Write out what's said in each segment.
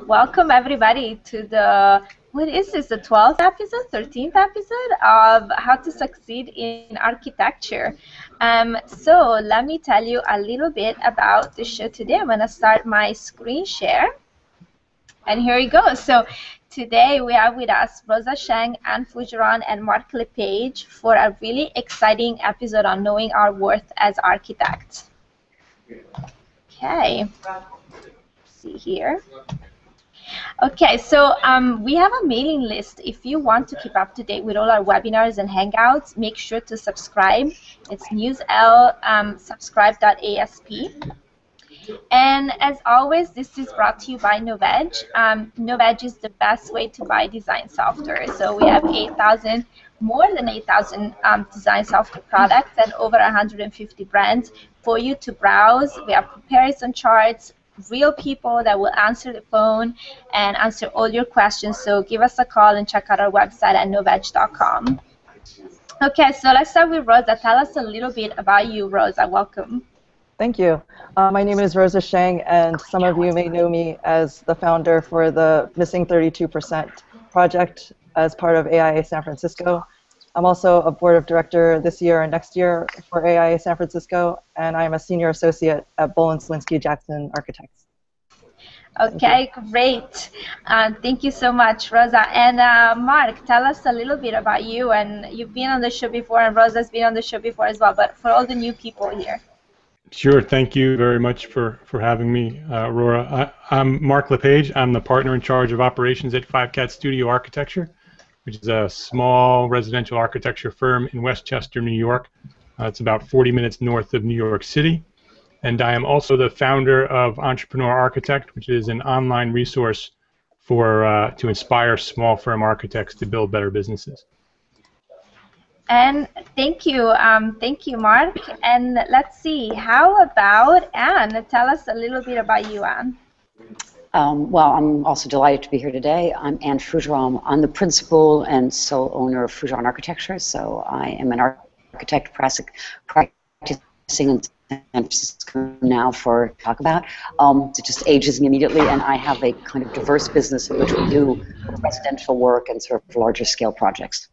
Welcome everybody to what is this, the 12th episode, 13th episode of How to Succeed in Architecture. So let me tell you a little bit about the show today. I'm going to start my screen share. And here we go. So today we have with us Rosa Sheng, Anne Fougeron, and Mark LePage for a really exciting episode on knowing our worth as architects. Okay. See here. Okay, so we have a mailing list. If you want to keep up to date with all our webinars and hangouts, make sure to subscribe. It's newsl subscribe.asp. And as always, this is brought to you by Noveg. Noveg is the best way to buy design software. So we have more than 8,000 design software products and over 150 brands for you to browse. We have comparison charts, real people that will answer the phone and answer all your questions. So give us a call and check out our website at noveg.com. Okay, so let's start with Rosa. Tell us a little bit about you, Rosa. Welcome. Thank you. My name is Rosa Sheng, and some of you may know me as the founder for the Missing 32% project as part of AIA San Francisco. I'm also a board of director this year and next year for AIA San Francisco, and I'm a senior associate at Boland Slinsky Jackson Architects. Okay, great. Thank you so much, Rosa. And Mark, tell us a little bit about you. And you've been on the show before, and Rosa's been on the show before as well, but for all the new people here. Sure. Thank you very much for having me, Aurora. I'm Mark LePage. I'm the partner in charge of operations at 5 Cat Studio Architecture, which is a small residential architecture firm in Westchester, New York. It's about 40 minutes north of New York City. And I am also the founder of Entrepreneur Architect, which is an online resource for to inspire small firm architects to build better businesses. And thank you, Mark. And let's see, how about Anne? Tell us a little bit about you, Anne. Well, I'm also delighted to be here today. I'm Anne Fougeron. I'm the principal and sole owner of Fougeron Architecture, so I am an architect practicing in San Francisco now for talk about. It just ages me immediately, and I have a kind of diverse business in which we do residential work and sort of larger scale projects.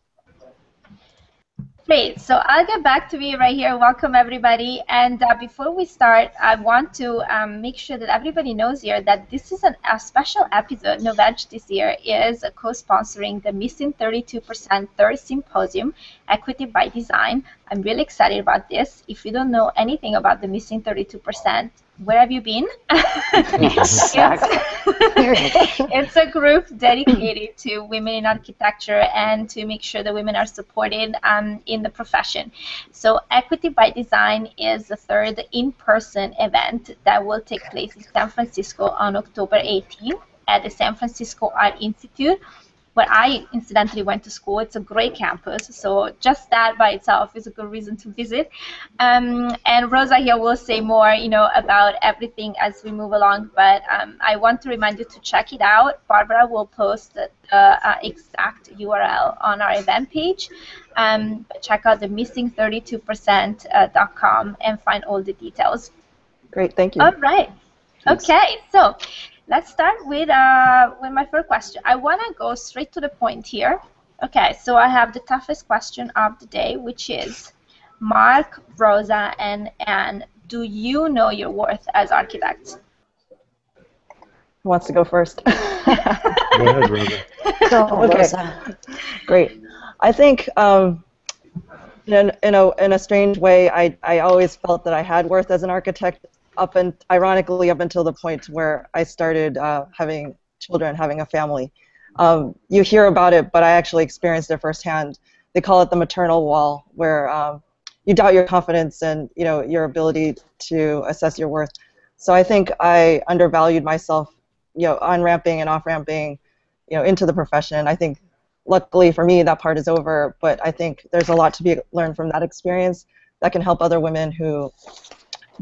Great. So I'll get back to you right here. Welcome, everybody. And before we start, I want to make sure that everybody knows here that this is a special episode. Noveg this year is co-sponsoring the Missing 32% Third Symposium, Equity by Design. I'm really excited about this. If you don't know anything about the Missing 32%, where have you been? Yes. It's a group dedicated to women in architecture and to make sure that women are supported in the profession. So Equity by Design is the third in-person event that will take place in San Francisco on October 18th at the San Francisco Art Institute, where I incidentally went to school. It's a great campus, so just that by itself is a good reason to visit. And Rosa here will say more, about everything as we move along. But I want to remind you to check it out. Barbara will post the exact URL on our event page. Check out the missing32%.com and find all the details. Great, thank you. All right. Okay, so let's start with my first question. I want to go straight to the point here. Okay, so I have the toughest question of the day, which is, Mark, Rosa, and Anne, do you know your worth as architects? Who wants to go first? Go ahead, Rosa. Okay, great. I think in a strange way, I always felt that I had worth as an architect, ironically up until the point where I started having children, having a family. You hear about it, but I actually experienced it firsthand. They call it the maternal wall, where you doubt your confidence and your ability to assess your worth. So I think I undervalued myself, on-ramping and off-ramping, into the profession. I think luckily for me that part is over, but I think there's a lot to be learned from that experience that can help other women who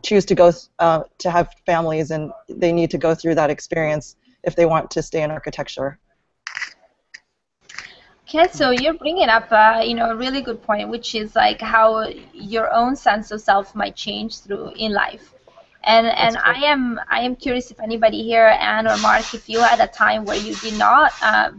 choose to go to have families, and they need to go through that experience if they want to stay in architecture. Okay, so you're bringing up a really good point, which is like how your own sense of self might change in life. And I am curious if anybody here, Anne or Mark, if you had a time where you did not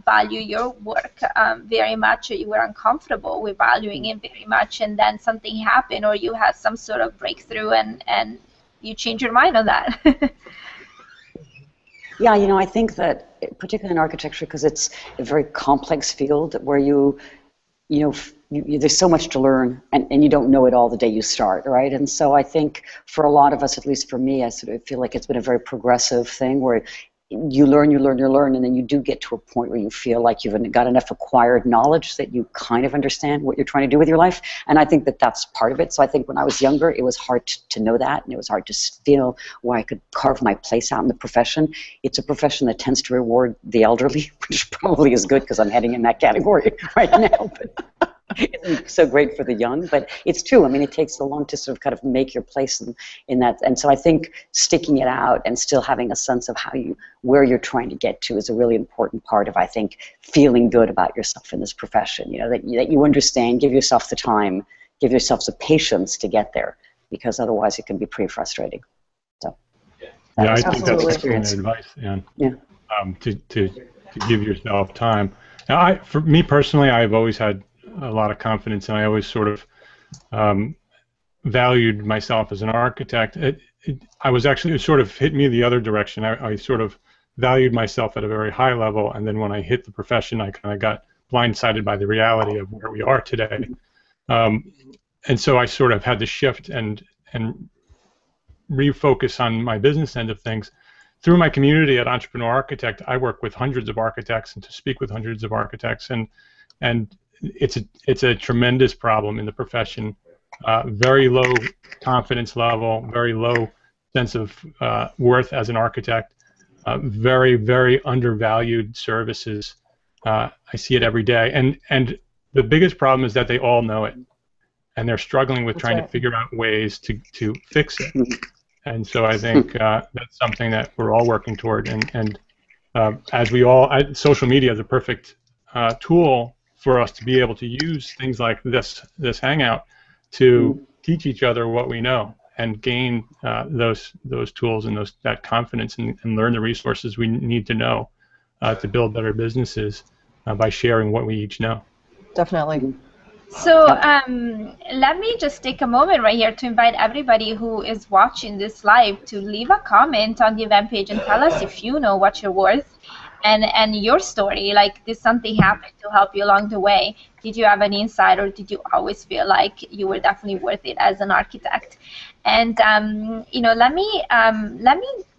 value your work very much, or you were uncomfortable with valuing it very much, and then something happened, or you had some sort of breakthrough, and you changed your mind on that. Yeah, I think that, particularly in architecture, because it's a very complex field where there's so much to learn, and you don't know it all the day you start, right? And so I think for a lot of us, at least for me, I sort of feel like it's been a very progressive thing where you learn, and then you do get to a point where you feel like you've got enough acquired knowledge that you kind of understand what you're trying to do with your life. And I think that that's part of it. So I think when I was younger, it was hard to know that, and it was hard to feel where I could carve my place out in the profession. It's a profession that tends to reward the elderly, which probably is good because I'm heading in that category right now. But isn't so great for the young, but it's true. I mean, it takes so long to sort of kind of make your place in that, and so I think sticking it out and still having a sense of where you're trying to get to is a really important part of, I think, feeling good about yourself in this profession. That you understand, give yourself the time, give yourself the patience to get there, because otherwise it can be pretty frustrating. So, yeah, I think that's excellent advice, Anne. Yeah. To give yourself time. Now, for me personally, I've always had a lot of confidence, and I always sort of valued myself as an architect. It sort of hit me the other direction. I sort of valued myself at a very high level, and then when I hit the profession, I kind of got blindsided by the reality of where we are today. And so I sort of had to shift and refocus on my business end of things. Through my community at Entrepreneur Architect, I work with hundreds of architects and to speak with hundreds of architects, and it's a tremendous problem in the profession. Very low confidence level, very low sense of worth as an architect. Very, very undervalued services. I see it every day, and the biggest problem is that they all know it, and they're struggling with trying to figure out ways to fix it. And so I think that's something that we're all working toward, and as social media is a perfect tool for us to be able to use things like this Hangout to teach each other what we know and gain those tools and that confidence and learn the resources we need to know to build better businesses by sharing what we each know. Definitely. So let me just take a moment right here to invite everybody who is watching this live to leave a comment on the event page and tell us if you know what you're worth. And your story, like did something happen to help you along the way? Did you have an insight, or did you always feel like you were definitely worth it as an architect? And let me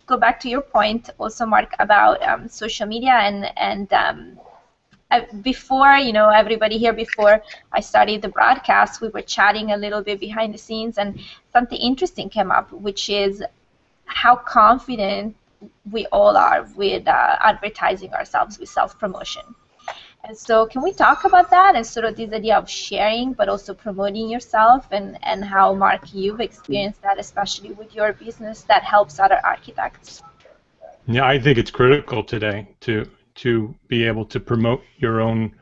go back to your point also, Mark, about social media and before, everybody here, before I started the broadcast, we were chatting a little bit behind the scenes, and something interesting came up, which is how confident we all are with advertising ourselves, with self-promotion. And so can we talk about that and sort of this idea of sharing but also promoting yourself, and how, Mark, you've experienced that, especially with your business that helps other architects? Yeah, I think it's critical today to be able to promote your own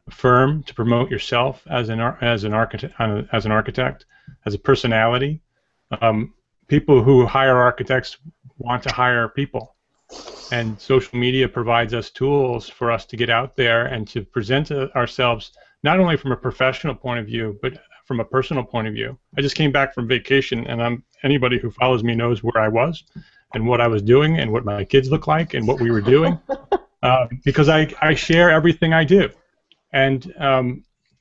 firm, to promote yourself as an architect, as a personality. People who hire architects want to hire people, and social media provides us tools for us to get out there and to present ourselves not only from a professional point of view but from a personal point of view. I just came back from vacation, and anybody who follows me knows where I was and what I was doing and what my kids look like and what we were doing, because I share everything I do, and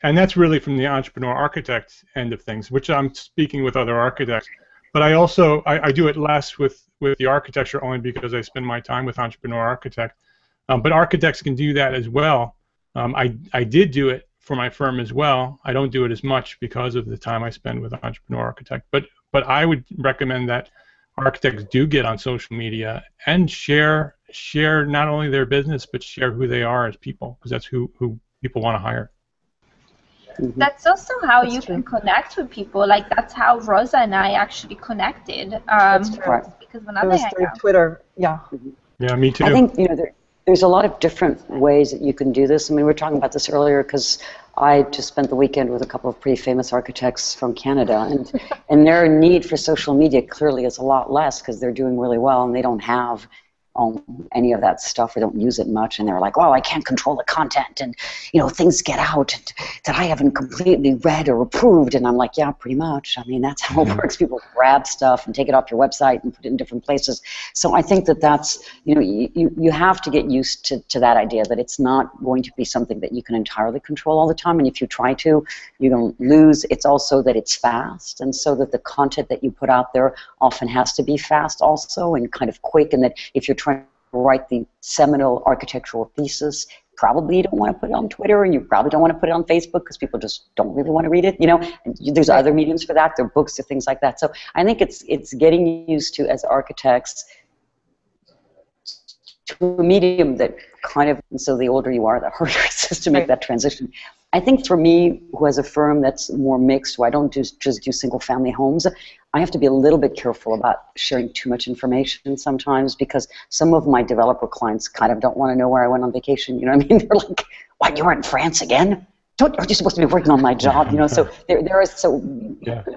that's really from the entrepreneur architect end of things, which I'm speaking with other architects. But I also I do it less with the architecture, only because I spend my time with Entrepreneur Architect. But architects can do that as well. I did do it for my firm as well. I don't do it as much because of the time I spend with Entrepreneur Architect. But I would recommend that architects do get on social media and share not only their business but share who they are as people, because that's who people want to hire. That's also how you can connect with people. Like, that's how Rosa and I actually connected. That's true. Because whenever it was through Twitter. Yeah. Yeah, me too. I think there's a lot of different ways that you can do this. I mean, we were talking about this earlier because I just spent the weekend with a couple of pretty famous architects from Canada, and their need for social media clearly is a lot less because they're doing really well and they don't have any of that stuff or don't use it much, and they're like, well, I can't control the content, and things get out that I haven't completely read or approved, and I'm like, yeah, pretty much. I mean, that's how it works. People grab stuff and take it off your website and put it in different places. So I think that's you have to get used to that idea that it's not going to be something that you can entirely control all the time, and if you try to, you don't lose. It's also that it's fast, and so that the content that you put out there often has to be fast also and kind of quick, and that if you're trying to write the seminal architectural thesis, probably you don't want to put it on Twitter, and you probably don't want to put it on Facebook because people just don't really want to read it. And there's other mediums for that. There are books or things like that. So I think it's getting used to, as architects, to a medium that kind of, and so the older you are, the harder it is to make that transition. I think for me, who has a firm that's more mixed, who I don't just do single-family homes, I have to be a little bit careful about sharing too much information sometimes because some of my developer clients kind of don't want to know where I went on vacation. You know what I mean? They're like, "What? You were in France again? Aren't you supposed to be working on my job?" So there is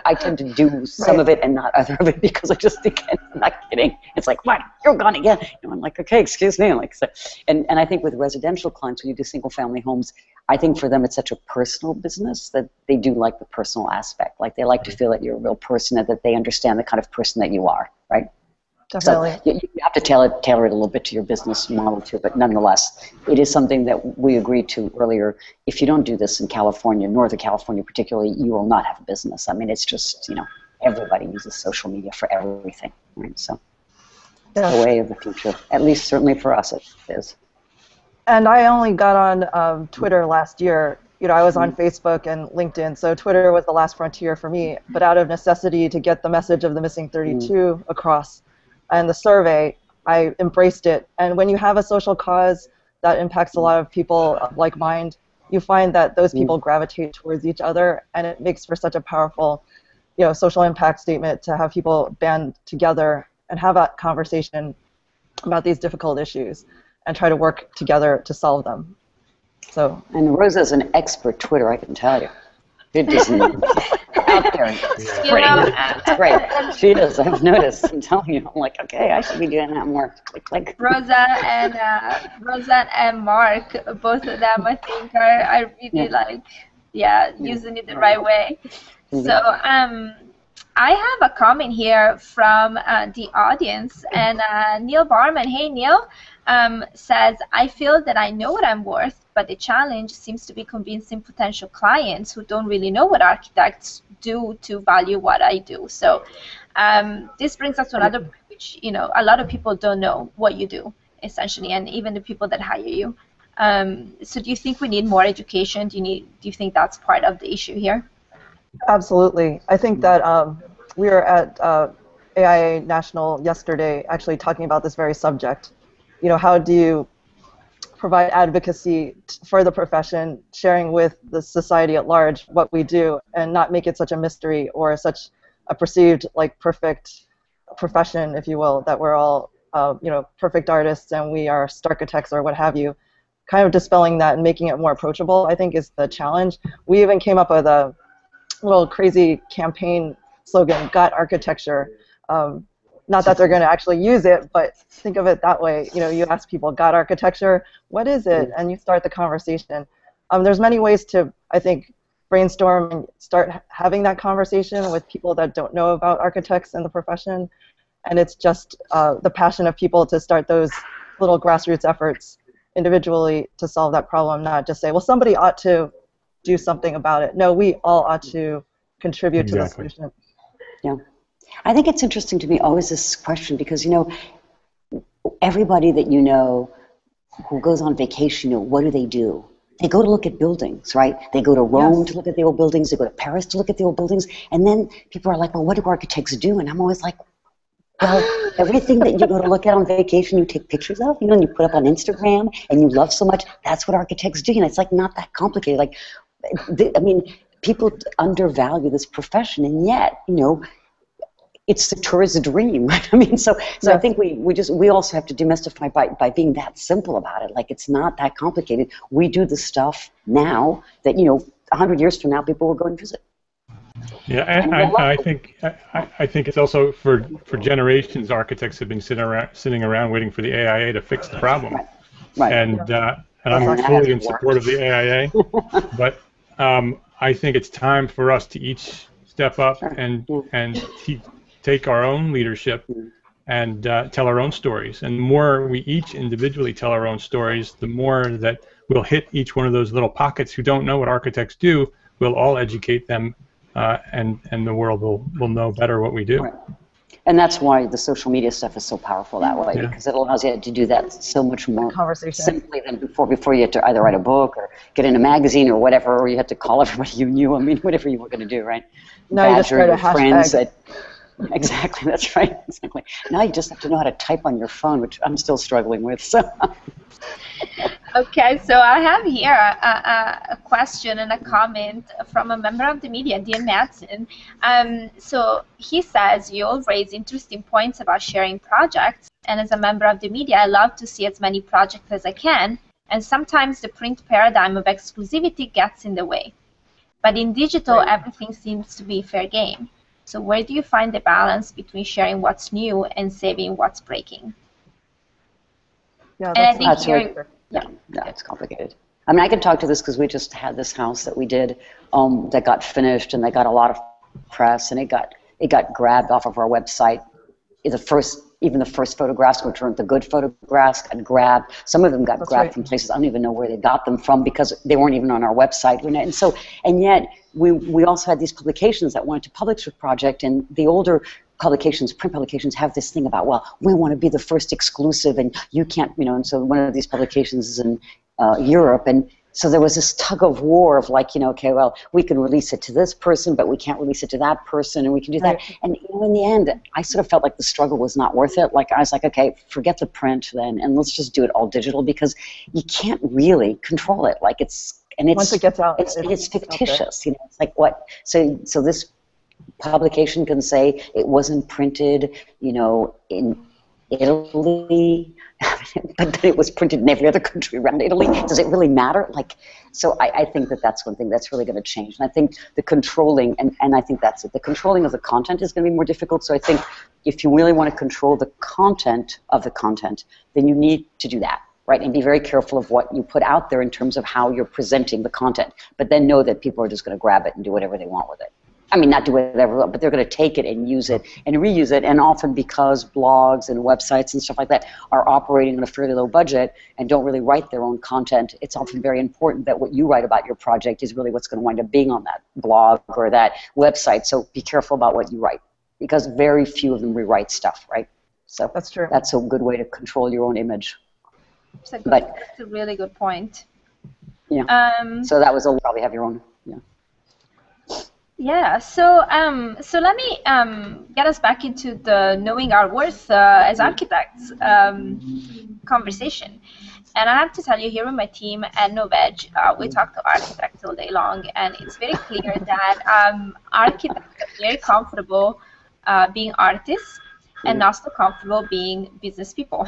I tend to do some of it and not other of it because I just think, I'm not kidding. It's like, "What? You're gone again?" I'm like, "Okay, excuse me." I'm like, so, and I think with residential clients, when you do single-family homes, I think for them it's such a personal business that they do like the personal aspect. Like they like to feel that you're a real person and that they understand the kind of person that you are, right? Definitely. So you have to tailor it a little bit to your business model too, but nonetheless, it is something that we agreed to earlier. If you don't do this in California, Northern California particularly, you will not have a business. I mean, it's just, everybody uses social media for everything, right? So it's the way of the future, at least certainly for us it is. And I only got on Twitter last year. I was on Facebook and LinkedIn, so Twitter was the last frontier for me. But out of necessity to get the message of the missing 32 across and the survey, I embraced it. And when you have a social cause that impacts a lot of people of like mind, you find that those people gravitate towards each other, and it makes for such a powerful, social impact statement to have people band together and have that conversation about these difficult issues and try to work together to solve them. So. And Rosa's an expert Twitter, I can tell you. It just out there. It's great. She is. I've noticed. I'm telling you. I'm like, okay, I should be doing that more. Click. Rosa and Mark, both of them, I think, are really using it the right way. So I have a comment here from the audience, and Neil Barman. Hey, Neil. Says, I feel that I know what I'm worth, but the challenge seems to be convincing potential clients who don't really know what architects do to value what I do. So this brings us to another point, which, a lot of people don't know what you do, essentially, and even the people that hire you. So do you think we need more education? Do you think that's part of the issue here? Absolutely. I think that we were at AIA National yesterday actually talking about this very subject. How do you provide advocacy for the profession, sharing with the society at large what we do, and not make it such a mystery or such a perceived perfect profession, if you will, that we're all perfect artists and we are architects or what have you. Kind of dispelling that and making it more approachable, I think, is the challenge. We even came up with a little crazy campaign slogan, "Got Architecture." Not that they're going to actually use it, but think of it that way. You ask people, "Got Architecture? What is it?" And you start the conversation. There's many ways to, I think, brainstorm and start having that conversation with people that don't know about architects and the profession. And it's just the passion of people to start those little grassroots efforts individually to solve that problem, not just say, well, somebody ought to do something about it. No, we all ought to contribute to the solution. Yeah. I think it's interesting to me always this question because, everybody that who goes on vacation, what do? They go to look at buildings, right? They go to Rome to look at the old buildings. They go to Paris to look at the old buildings. And then people are like, well, what do architects do? And I'm always like, well, everything that you go to look at on vacation, you take pictures of, and you put up on Instagram, and you love so much. That's what architects do. And it's not that complicated. People undervalue this profession, and yet, it's the tourist's dream, right? I mean, so I think we also have to demystify by being that simple about it. Like, it's not that complicated. We do the stuff now that, 100 years from now, people will go and visit. Yeah, and I think it's also for generations, architects have been sitting around waiting for the AIA to fix the problem. Right. And I'm fully in support of the AIA, but I think it's time for us to each step up and take our own leadership and tell our own stories. And the more we each individually tell our own stories, the more that we'll hit each one of those little pockets who don't know what architects do. We'll all educate them, and the world will know better what we do. Right. And that's why the social media stuff is so powerful that way, because it allows you to do that so much more simply than before you had to either write a book or get in a magazine or whatever, or you had to call everybody you knew. I mean, whatever you were going to do, right? Now you just write a hashtag. Exactly, that's right. Exactly. Now you just have to know how to type on your phone, which I'm still struggling with. So. Okay, so I have here a question and a comment from a member of the media, dear Madsen. So he says, you all raise interesting points about sharing projects, and as a member of the media, I love to see as many projects as I can, and sometimes the print paradigm of exclusivity gets in the way. But in digital, everything seems to be fair game. So where do you find the balance between sharing what's new and saving what's breaking? Yeah, that's right. Yeah, it's complicated. I mean, I can talk to this because we just had this house that we did that got finished, and they got a lot of press, and it got grabbed off of our website. Even the first photographs, which weren't the good photographs, got grabbed. Some of them got grabbed from places I don't even know where they got them from because they weren't even on our website. And yet we also had these publications that wanted to publish the project, and the older publications, print publications, have this thing about, well, we want to be the first exclusive, and you can't, and so one of these publications is in Europe, and so there was this tug of war of like, okay, well, we can release it to this person, but we can't release it to that person, and we can do that. And in the end, I sort of felt like the struggle was not worth it. Like, I was like, okay, forget the print then, and let's just do it all digital, because you can't really control it. Like, once it gets out, it's fictitious. It's like what? So this publication can say it wasn't printed, in Italy, but then it was printed in every other country around Italy. Does it really matter? So I think that's one thing that's really going to change. And I think the controlling, and I think that's it, the controlling of the content is going to be more difficult. So I think if you really want to control the content of the content, then you need to do that, right? And be very careful of what you put out there in terms of how you're presenting the content. But then know that people are just going to grab it and do whatever they want with it. I mean, not do whatever, but they're going to take it and use it and reuse it. And often because blogs and websites and stuff like that are operating on a fairly low budget and don't really write their own content, it's often very important that what you write about your project is really what's going to wind up being on that blog or that website. So be careful about what you write, because very few of them rewrite stuff, right? So that's true. That's a good way to control your own image. That's a really good point. Yeah. So that was a probably have your own. Yeah. Yeah, so let me get us back into the knowing our worth as architects conversation. And I have to tell you, here with my team at NoVeg, we talk to architects all day long, and it's very clear that architects are very comfortable being artists and not so comfortable being business people.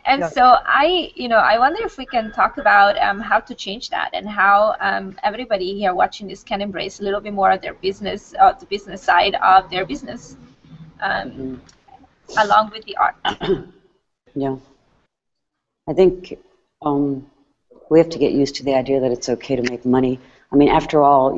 And so I wonder if we can talk about how to change that, and how everybody here watching this can embrace a little bit more of their business, the business side of their business, along with the art. Yeah. I think we have to get used to the idea that it's okay to make money. I mean, after all,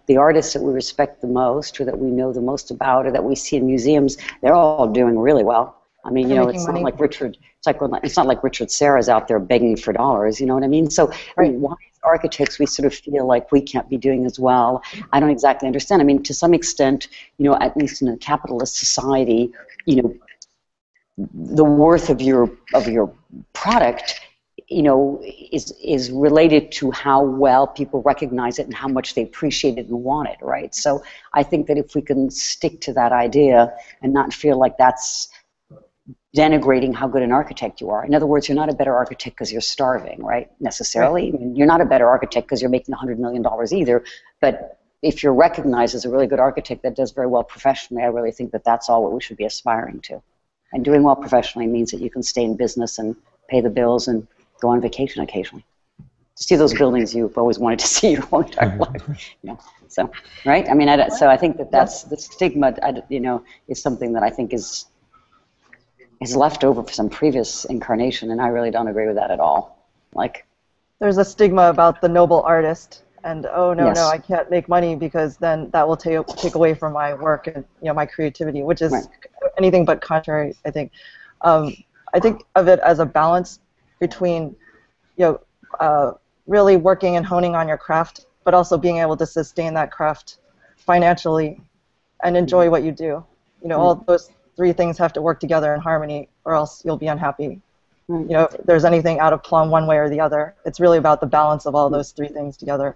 the artists that we respect the most, or that we know the most about, or that we see in museums, they're all doing really well. I mean, it's not like Richard. It's not like Richard Serra's out there begging for dollars. You know what I mean? So, I mean, why as architects we sort of feel like we can't be doing as well? I don't exactly understand. I mean, to some extent, at least in a capitalist society, the worth of your product, is related to how well people recognize it and how much they appreciate it and want it, right? So I think that if we can stick to that idea and not feel like that's denigrating how good an architect you are. In other words, you're not a better architect because you're starving, right, necessarily. I mean, you're not a better architect because you're making $100 million either, but if you're recognized as a really good architect that does very well professionally, I really think that that's all what we should be aspiring to. And doing well professionally means that you can stay in business and pay the bills and go on vacation occasionally. To see those buildings you've always wanted to see your whole entire life. You know, so, right? I mean, so I think that that's the stigma, you know, is something that I think is left over for some previous incarnation, and I really don't agree with that at all. Like, there's a stigma about the noble artist, and oh no, Yes. no, I can't make money because then that will take away from my work and, you know, my creativity, which is Right. anything but contrary, I think. I think of it as a balance between, you know, really working and honing on your craft, but also being able to sustain that craft financially and enjoy what you do. You know, all those three things have to work together in harmony, or else you'll be unhappy. You know, if there's anything out of plumb one way or the other, it's really about the balance of all those three things together.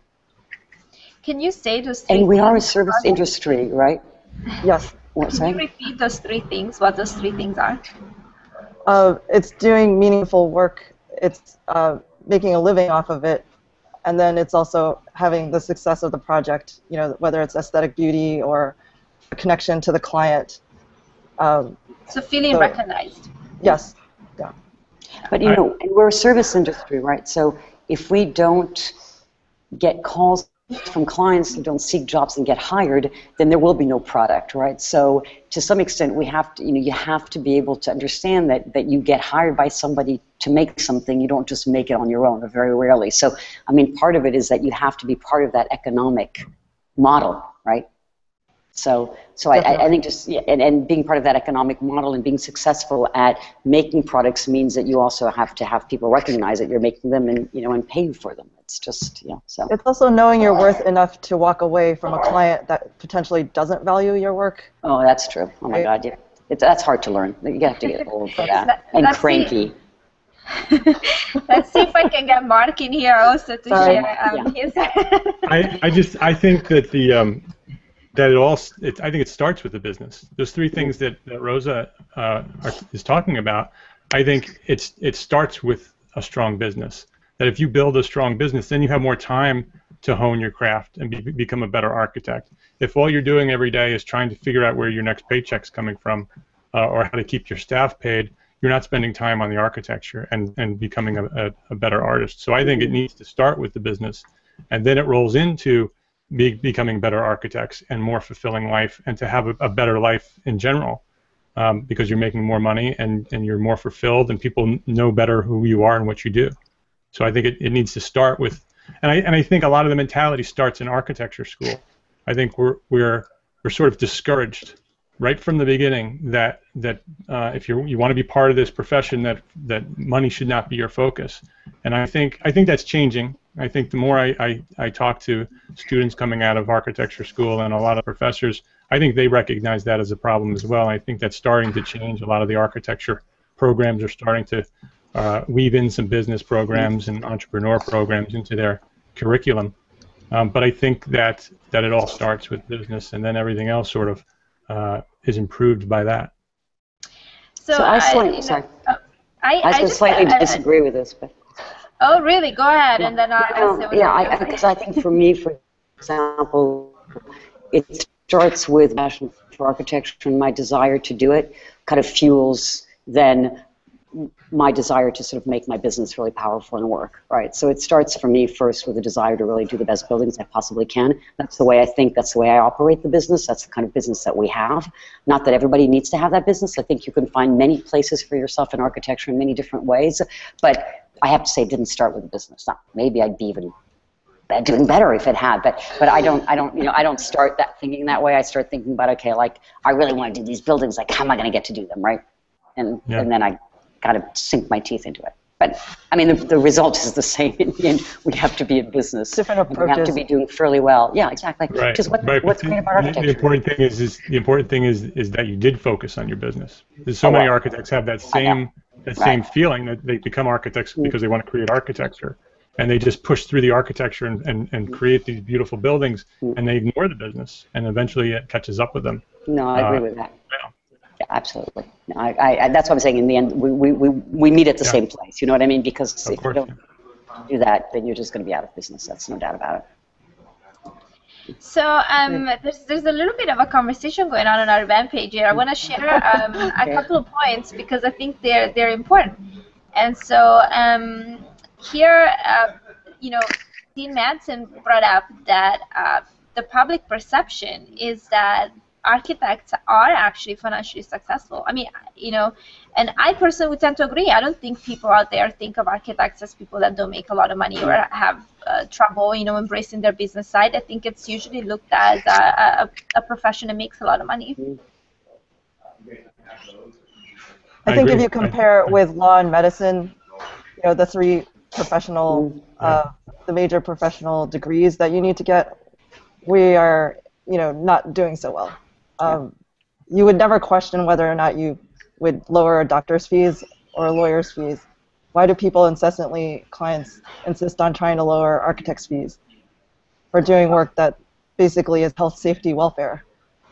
Can you say those three and we are a things? service industry, right? Yes. What, Can you sorry? repeat those three things, what those three things are? It's doing meaningful work. It's making a living off of it, and then it's also having the success of the project. You know, whether it's aesthetic beauty or a connection to the client. So feeling recognized. Yes. Yeah. But, you know, and we're a service industry, right? So if we don't get calls from clients who don't seek jobs and get hired, then there will be no product, right? So to some extent, we have to, you know, you have to be able to understand that you get hired by somebody to make something. You don't just make it on your own, or very rarely. So, I mean, part of it is that you have to be part of that economic model, right? So I think just, yeah, and being part of that economic model and being successful at making products means that you also have to have people recognize that you're making them and, you know, and pay you for them. It's just, you know, so. It's also knowing your worth enough to walk away from a client that potentially doesn't value your work. Oh, that's true. Oh my God, yeah. That's hard to learn. You have to get old for that. And cranky. Let's see if I can get Mark in here also to Sorry. share his. I think that I think it starts with the business. Those three things that Rosa is talking about, I think it starts with a strong business. That if you build a strong business, then you have more time to hone your craft and become a better architect. If all you're doing every day is trying to figure out where your next paycheck's coming from, or how to keep your staff paid, you're not spending time on the architecture and becoming a better artist. So I think it needs to start with the business, and then it rolls into becoming better architects and more fulfilling life, and to have a better life in general, because you're making more money and you're more fulfilled, and people know better who you are and what you do. So I think it needs to start with, and I think a lot of the mentality starts in architecture school. I think we're sort of discouraged right from the beginning that if you want to be part of this profession, that money should not be your focus. And I think that's changing. I think the more I talk to students coming out of architecture school and a lot of professors, I think they recognize that as a problem as well. I think that's starting to change. A lot of the architecture programs are starting to weave in some business programs and entrepreneur programs into their curriculum. But I think that it all starts with business, and then everything else sort of is improved by that. So I slightly disagree with this, but. Oh, really? Go ahead, and then I'll say what because I think for me, for example, it starts with Bachelor of Architecture, and my desire to do it kind of fuels then my desire to sort of make my business really powerful and work, right? So it starts for me first with a desire to really do the best buildings I possibly can. That's the way I think, that's the way I operate the business, that's the kind of business that we have. Not that everybody needs to have that business. I think you can find many places for yourself in architecture in many different ways, but I have to say it didn't start with a business. Now, maybe I'd be even doing better if it had, but I don't start that thinking that way. I start thinking about, okay, like I really want to do these buildings, like how am I going to get to do them, right? And then I got to sink my teeth into it. But I mean, the result is the same. In the end, we have to be in business. Different approaches. We have to be doing fairly well. Yeah, exactly. Right. Just what's great about architecture? The important thing is that you did focus on your business. There's so many architects have that same feeling that they become architects because they want to create architecture, and they just push through the architecture and create these beautiful buildings, and they ignore the business, and eventually it catches up with them. No, I agree with that. Yeah, absolutely. No, I that's what I'm saying. In the end, we meet at the same place. You know what I mean? Because if you don't do that, then you're just going to be out of business. That's no doubt about it. So there's a little bit of a conversation going on our event page here. I want to share a couple of points because I think they're important. And so here, you know, Dean Madsen brought up that the public perception is that architects are actually financially successful. I mean, you know, and I personally would tend to agree. I don't think people out there think of architects as people that don't make a lot of money or have trouble, you know, embracing their business side. I think it's usually looked at as a profession that makes a lot of money. I think if you compare with law and medicine, you know, the three professional, the major professional degrees that you need to get, we are, you know, not doing so well. You would never question whether or not you would lower a doctor's fees or a lawyer's fees. Why do people clients insist on trying to lower architects' fees for doing work that basically is health, safety, welfare?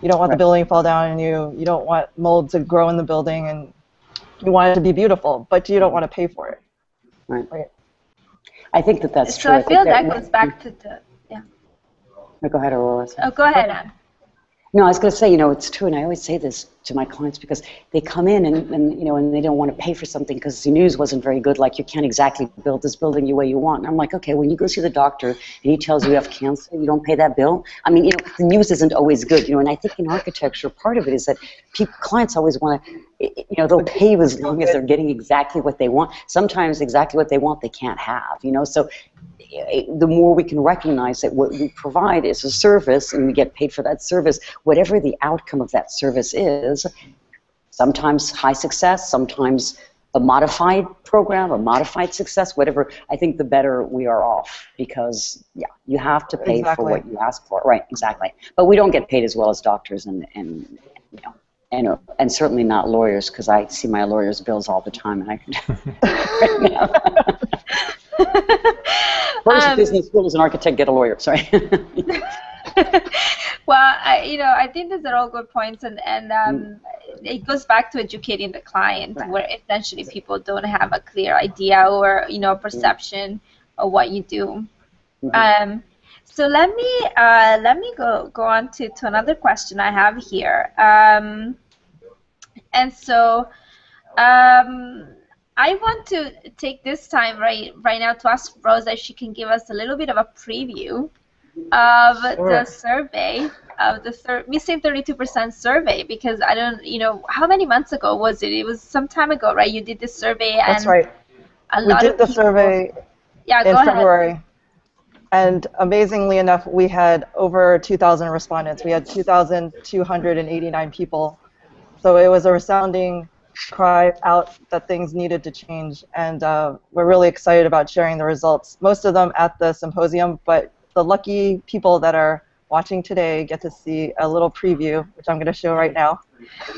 You don't want the building to fall down on you. You don't want mold to grow in the building, and you want it to be beautiful, but you don't want to pay for it. Right. I think that's true. So I feel that goes back to the, Go ahead, Aurora. Oh, go ahead, Anne. No, I was going to say, you know, it's true, and I always say this to my clients because they come in and you know, and they don't want to pay for something because the news wasn't very good, like you can't exactly build this building the way you want. And I'm like, okay, when you go see the doctor and he tells you have cancer, you don't pay that bill? I mean, you know, the news isn't always good, you know, and I think in architecture, part of it is that clients always want to, you know, they'll pay you as long as they're getting exactly what they want. Sometimes exactly what they want they can't have, you know, so the more we can recognize that what we provide is a service and we get paid for that service, whatever the outcome of that service is, sometimes high success, sometimes a modified program, a modified success, whatever, I think the better we are off because, yeah, you have to pay for what you ask for. Right, exactly. But we don't get paid as well as doctors and you know, and certainly not lawyers because I see my lawyer's bills all the time and I can right now. First business school as an architect, get a lawyer. Sorry. Well, you know, I think these are all good points, and it goes back to educating the client, where essentially people don't have a clear idea or, you know, perception of what you do. So let me go on to another question I have here, and so. I want to take this time right now to ask Rosa if she can give us a little bit of a preview of the survey, of the missing 32% survey, because I don't, you know, how many months ago was it? It was some time ago, right? You did this survey. That's right. We did the survey in February. And amazingly enough, we had over 2,000 respondents. We had 2,289 people. So it was a resounding cry out that things needed to change, and we're really excited about sharing the results. Most of them at the symposium, but the lucky people that are watching today get to see a little preview, which I'm going to show right now.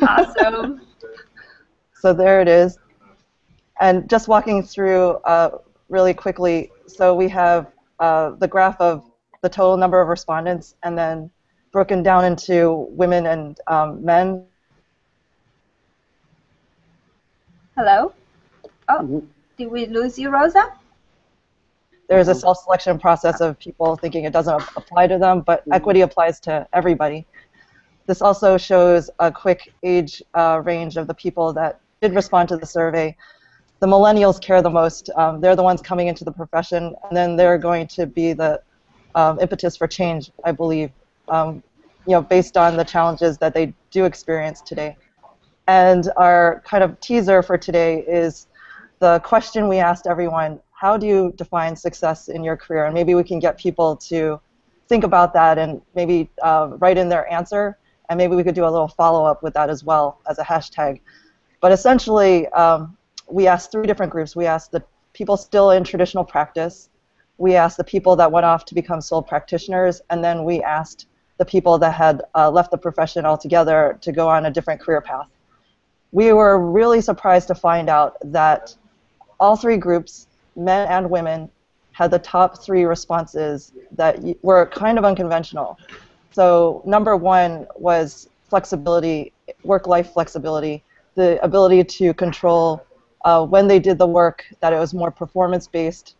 Awesome. So there it is. And just walking through really quickly, so we have the graph of the total number of respondents, and then broken down into women and men. Hello? Oh, did we lose you, Rosa? There's a self-selection process of people thinking it doesn't apply to them, but equity applies to everybody. This also shows a quick age range of the people that did respond to the survey. The millennials care the most. They're the ones coming into the profession, and then they're going to be the impetus for change, I believe, you know, based on the challenges that they do experience today. And our kind of teaser for today is the question we asked everyone: how do you define success in your career? And maybe we can get people to think about that and maybe write in their answer, and maybe we could do a little follow-up with that as well as a hashtag. But essentially, we asked three different groups. We asked the people still in traditional practice, we asked the people that went off to become sole practitioners, and then we asked the people that had left the profession altogether to go on a different career path. We were really surprised to find out that all three groups, men and women, had the top three responses that were kind of unconventional. So number one was flexibility, work-life flexibility, the ability to control when they did the work, that it was more performance-based,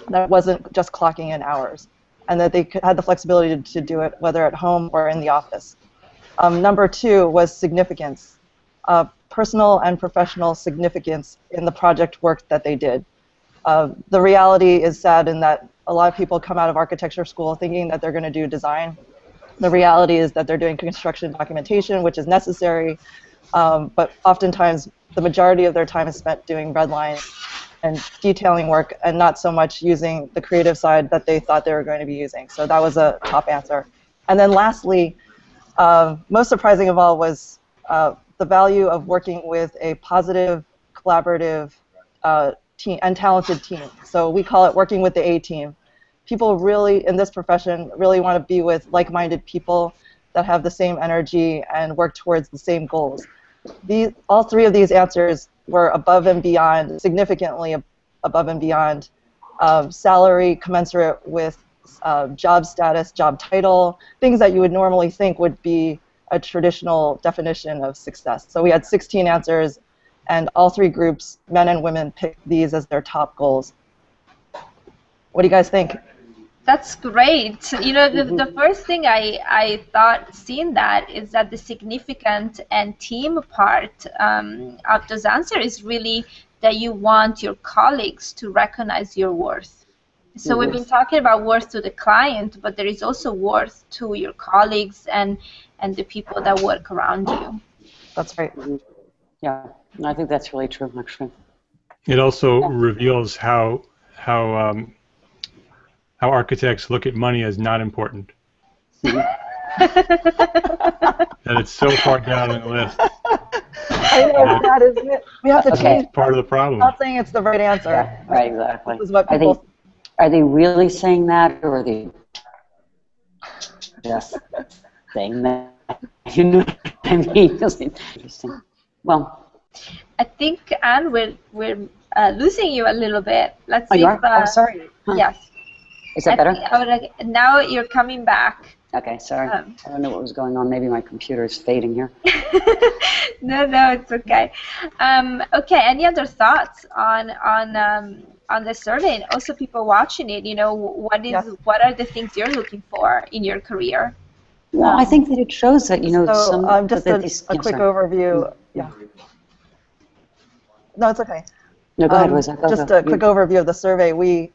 that it wasn't just clocking in hours. and that they had the flexibility to do it whether at home or in the office. Number 2 was significance, personal and professional significance in the project work that they did. The reality is sad in that a lot of people come out of architecture school thinking that they're going to do design. The reality is that they're doing construction documentation, which is necessary, but oftentimes the majority of their time is spent doing red lines and detailing work and not so much using the creative side that they thought they were going to be using. So that was a top answer. And then lastly, most surprising of all was the value of working with a positive, collaborative team and talented team. So we call it working with the A team. People really, in this profession, really want to be with like-minded people that have the same energy and work towards the same goals. All 3 of these answers were above and beyond, significantly above and beyond salary commensurate with job status, job title, things that you would normally think would be a traditional definition of success. So we had 16 answers, and all 3 groups, men and women, picked these as their top goals. What do you guys think? That's great. You know, the first thing I thought seeing that is that the significant and team part of those answers is really that you want your colleagues to recognize your worth. So we've been talking about worth to the client, but there is also worth to your colleagues and the people that work around you. That's right. Yeah, I think that's really true, actually. It also reveals how architects look at money as not important. That it's so far down on the list. I know, that isn't it? We have to change. That's part of the problem. I'm not saying it's the right answer. Yeah, right, exactly. This is what people... Are they really saying that, or are they just saying that? You know what I mean? Interesting. Well, I think, Anne, we're losing you a little bit. Let's see. You are? Oh, sorry. Huh. Yes. Is that better? Now you're coming back. Okay, sorry. I don't know what was going on. Maybe my computer is fading here. No, it's okay. Okay, any other thoughts on the survey, and also people watching it? You know, what are the things you're looking for in your career? Well, I think that it shows that, you know, just a quick overview. Yeah. No, it's okay. No, go ahead, Liza. Just a quick overview of the survey. We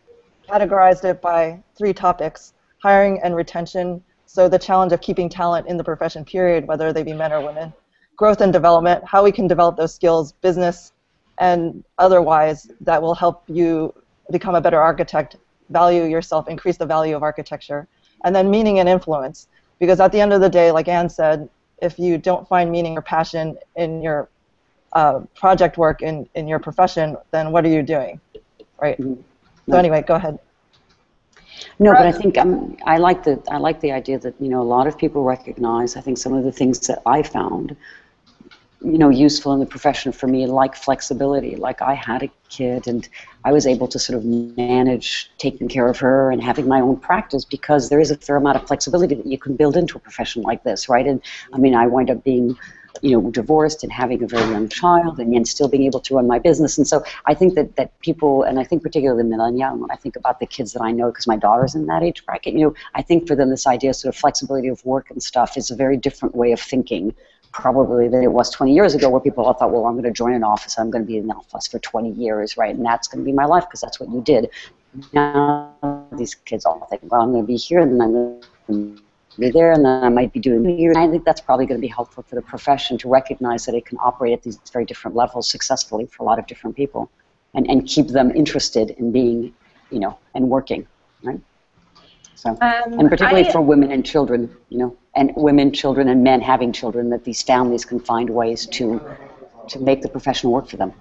categorized it by 3 topics: hiring and retention, so the challenge of keeping talent in the profession, period, whether they be men or women; growth and development, how we can develop those skills, business and otherwise, that will help you become a better architect, value yourself, increase the value of architecture; and then meaning and influence, because at the end of the day, like Anne said, if you don't find meaning or passion in your project work in your profession, then what are you doing, right? So anyway, go ahead. No, but I think I like the idea that, you know, a lot of people recognize. I think some of the things that I found, you know, useful in the profession for me, like flexibility. Like I had a kid, and I was able to sort of manage taking care of her and having my own practice, because there is a fair amount of flexibility that you can build into a profession like this, right? And I mean, I wind up being, you know, divorced and having a very young child, and yet still being able to run my business. And so I think that people, and I think particularly millennials, when I think about the kids that I know, because my daughter's in that age bracket, you know, I think for them this idea of sort of flexibility of work and stuff is a very different way of thinking, probably, than it was 20 years ago, where people all thought, well, I'm going to join an office, I'm going to be in the office for 20 years, right? And that's going to be my life, because that's what you did. Now these kids all think, well, I'm going to be here, and then I'm going to be there, and then I might be doing years. I think that's probably going to be helpful for the profession to recognize that it can operate at these very different levels successfully for a lot of different people, and keep them interested in being, you know, and working, right? So, and particularly for women and children, you know, and women, children, and men having children, that these families can find ways to make the profession work for them.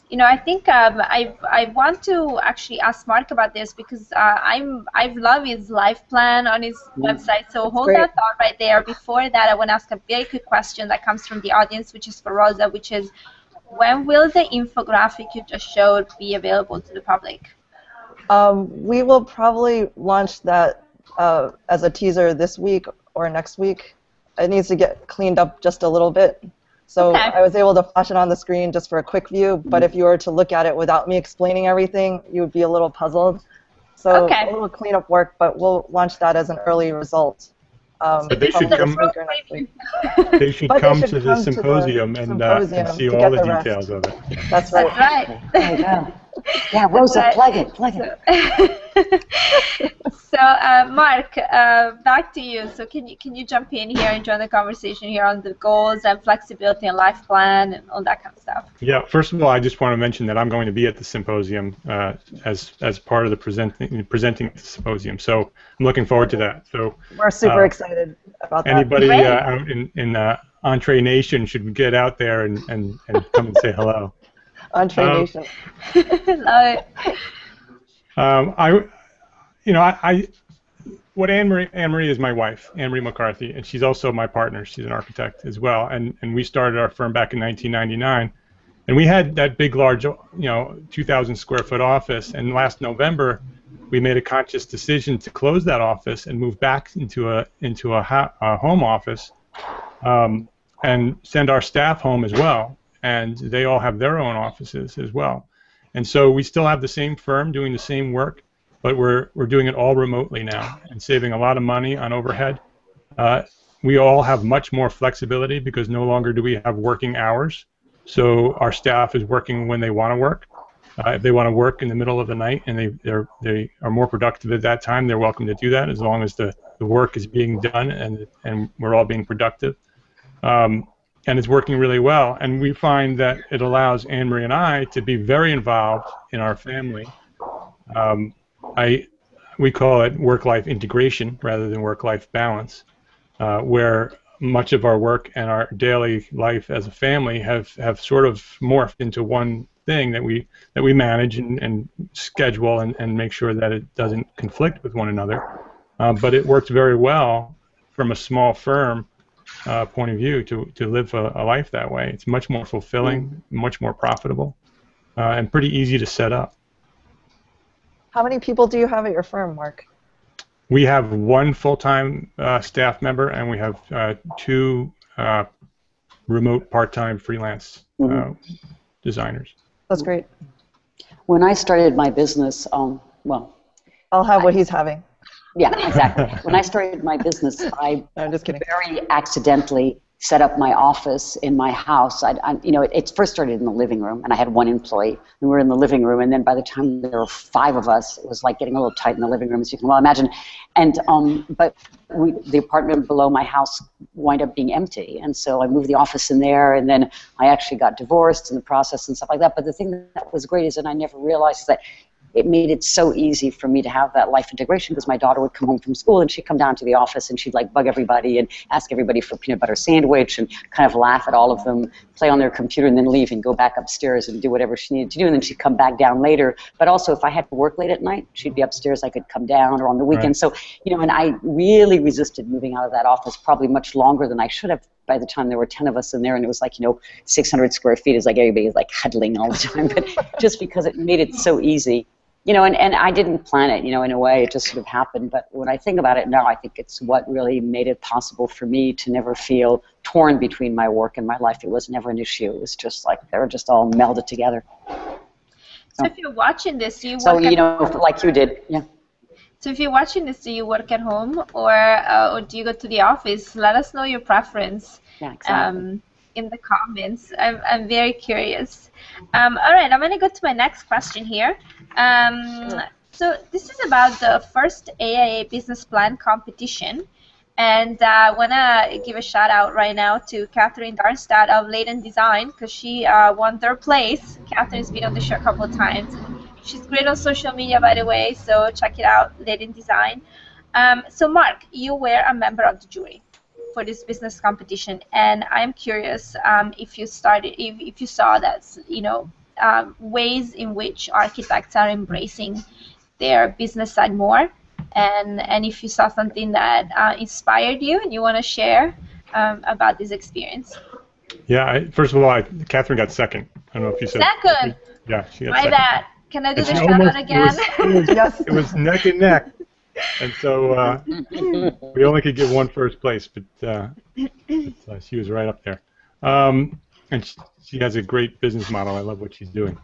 You know, I think I want to actually ask Mark about this, because I love his life plan on his website. So hold that thought right there. Before that, I want to ask a very quick question that comes from the audience, which is for Rosa, which is, when will the infographic you just showed be available to the public? We will probably launch that as a teaser this week or next week. It needs to get cleaned up just a little bit. So okay. I was able to flash it on the screen just for a quick view, but if you were to look at it without me explaining everything, you would be a little puzzled. So Okay. a little cleanup work, but we'll launch that as an early result. But they should probably come. this week or next week. They should But come they should to the come to the symposium and see to all get the the rest. details of it. That's right. That's right. There you go. Yeah, Rosa, Right. plug it, plug it. So, Mark, back to you. So, can you jump in here and join the conversation here on the goals and flexibility and life plan and all that kind of stuff? Yeah. First of all, I just want to mention that I'm going to be at the symposium as part of the presenting at the symposium. So I'm looking forward to that. So We're super excited about that. anybody Great. out in Entree Nation should get out there and come and say hello. Entree Nation. Love it. What Anne Marie is my wife, Anne Marie McCarthy, and she's also my partner. She's an architect as well, and we started our firm back in 1999, and we had that big, large, 2,000 square foot office, and last November we made a conscious decision to close that office and move back into a home office, and send our staff home as well, and they all have their own offices as well, and so we still have the same firm doing the same work. But we're doing it all remotely now and saving a lot of money on overhead. We all have much more flexibility because no longer do we have working hours. So our staff is working when they want to work. If they want to work in the middle of the night and they are more productive at that time, they're welcome to do that as long as the work is being done and we're all being productive. And it's working really well. And we find that it allows Anne Marie and I to be very involved in our family. We call it work-life integration rather than work-life balance, where much of our work and our daily life as a family have sort of morphed into one thing that we manage and schedule and make sure that it doesn't conflict with one another. But it works very well from a small firm point of view to live a life that way. It's much more fulfilling, much more profitable, and pretty easy to set up. How many people do you have at your firm, Mark? We have one full-time staff member, and we have two remote part-time freelance designers. That's great. When I started my business, well, I'll have what he's having. yeah, exactly. When I started my business, I'm just kidding. very accidentally set up my office in my house. It first started in the living room, and I had one employee, and we were in the living room, and then by the time there were 5 of us, it was like getting a little tight in the living room, as you can well imagine. And but the apartment below my house wound up being empty, and so I moved the office in there, and then I actually got divorced in the process and stuff like that. But the thing that was great is that I never realized that it made it so easy for me to have that life integration, because my daughter would come home from school and she'd come down to the office and she'd like bug everybody and ask everybody for a peanut butter sandwich and kind of laugh at all of them, play on their computer and then leave and go back upstairs and do whatever she needed to do, and then she'd come back down later. But also if I had to work late at night, she'd be upstairs, I could come down, or on the weekend. Right. So, and I really resisted moving out of that office probably much longer than I should have. By the time there were 10 of us in there, and it was like, 600 square feet is like everybody's like huddling all the time, but just because it made it so easy. And I didn't plan it, in a way, it just sort of happened. But when I think about it now, I think it's what really made it possible for me to never feel torn between my work and my life. It was never an issue. It was just like they were just all melded together. So if you're watching this, do you work like you did, yeah. So if you're watching this, do you work at home or do you go to the office? Let us know your preference. Yeah, exactly. In the comments. I'm very curious. All right, I'm going to go to my next question here. So this is about the first AIA business plan competition. And I want to give a shout out right now to Catherine Darmstadt of Leighton Design, because she won third place. Catherine's been on the show a couple of times. She's great on social media, by the way, so check it out, Leighton Design. So Mark, you were a member of the jury for this business competition, and I'm curious if you saw that ways in which architects are embracing their business side more, and if you saw something that inspired you and you want to share about this experience. Yeah, first of all, Catherine got second. I don't know if you said second. Yeah, she got My second. bad. Can I do the shout out again? It was neck and neck. And so we only could give one first place, but she was right up there. And she has a great business model. I love what she's doing.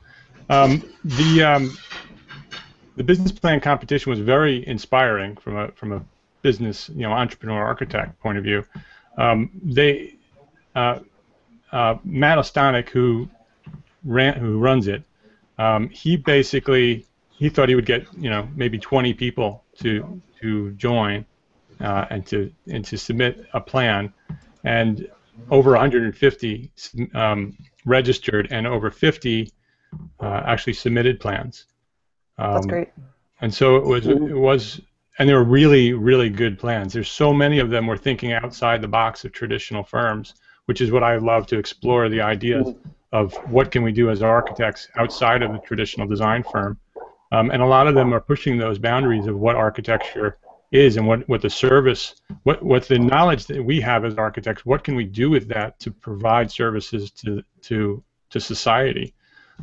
The the business plan competition was very inspiring from a business, entrepreneur architect point of view. Matt Ostanek, who runs it, he thought he would get maybe 20 people to join and to submit a plan, and over 150 registered, and over 50 actually submitted plans. That's great. And so it was, and they were really, really good plans. There's so many of them were thinking outside the box of traditional firms, which is what I love to explore, the ideas of what can we do as architects outside of the traditional design firm. And a lot of them are pushing those boundaries of what architecture is and what the service, what the knowledge that we have as architects, what can we do with that to provide services to society.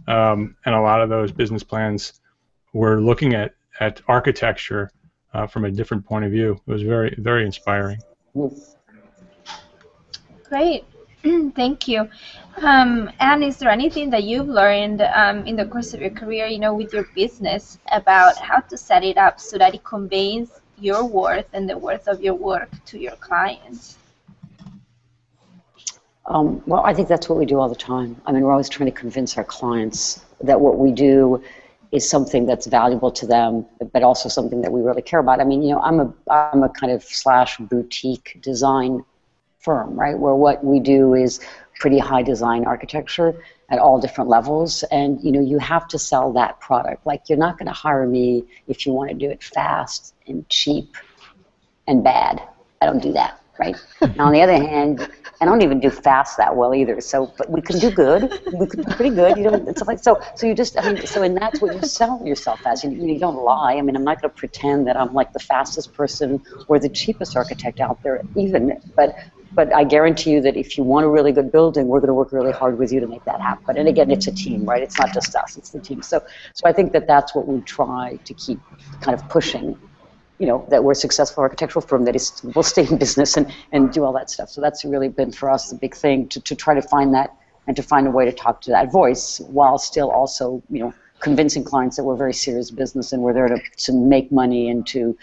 And a lot of those business plans were looking at architecture from a different point of view. It was very, very inspiring. Great. Thank you. Anne, is there anything that you've learned in the course of your career, with your business about how to set it up so that it conveys your worth and the worth of your work to your clients? Well, I think that's what we do all the time. I mean, we're always trying to convince our clients that what we do is something that's valuable to them, but also something that we really care about. I mean, I'm a kind of / boutique design firm, right, where what we do is pretty high design architecture at all different levels, and you have to sell that product. Like, you're not going to hire me if you want to do it fast and cheap and bad. I don't do that, right? Now, on the other hand, I don't even do fast that well either. So, but we can do good. We can do pretty good. It's like so you just, and that's what you sell yourself as. You don't lie. I mean, I'm not going to pretend that I'm like the fastest person or the cheapest architect out there, even. But I guarantee you that if you want a really good building, we're going to work really hard with you to make that happen. And again, it's a team, right? It's not just us; it's the team. So I think that that's what we try to keep kind of pushing. That we're a successful architectural firm that will stay in business and do all that stuff. So that's really been for us the big thing, to try to find that and to find a way to talk to that voice while still also, convincing clients that we're very serious business and we're there to make money and to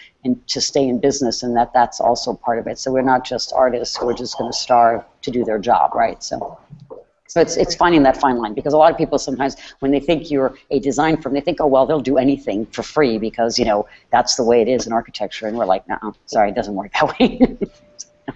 stay in business, and that's also part of it. So we're not just artists who are just going to starve to do their job, right? So it's finding that fine line, because a lot of people sometimes, when they think you're a design firm, they think, oh, well, they'll do anything for free because, that's the way it is in architecture. And we're like, no, sorry, it doesn't work that way.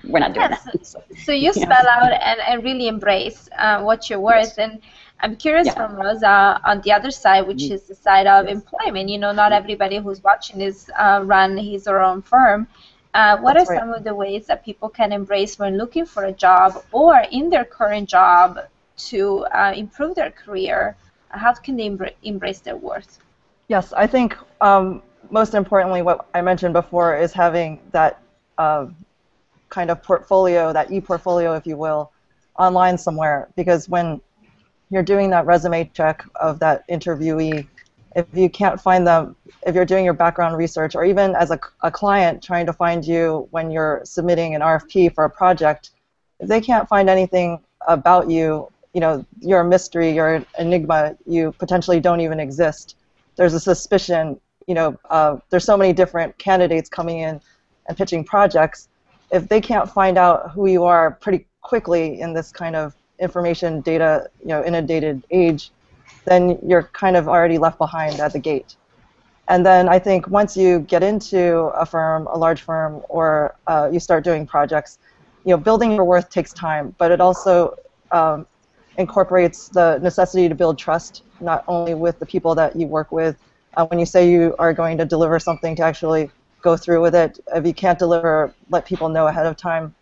We're not doing that. So you spell out and really embrace what you're worth. And I'm curious from Rosa on the other side, which is the side of employment. Not everybody who's watching this run his or her own firm. What are some of the ways that people can embrace when looking for a job or in their current job to improve their career? How can they embrace their worth? Yes, I think most importantly, what I mentioned before is having that kind of portfolio, that e-portfolio, if you will, online somewhere. Because when you're doing that resume check of that interviewee, if you can't find them, if you're doing your background research, or even as a client trying to find you when you're submitting an RFP for a project, if they can't find anything about you, you're a mystery, you're an enigma, you potentially don't even exist. There's a suspicion, there's so many different candidates coming in and pitching projects. If they can't find out who you are pretty quickly in this kind of information data, inundated age, then you're kind of already left behind at the gate. And then I think once you get into a firm, a large firm, or you start doing projects, building your worth takes time, but it also incorporates the necessity to build trust, not only with the people that you work with. When you say you are going to deliver something, to actually go through with it. If you can't deliver, let people know ahead of time.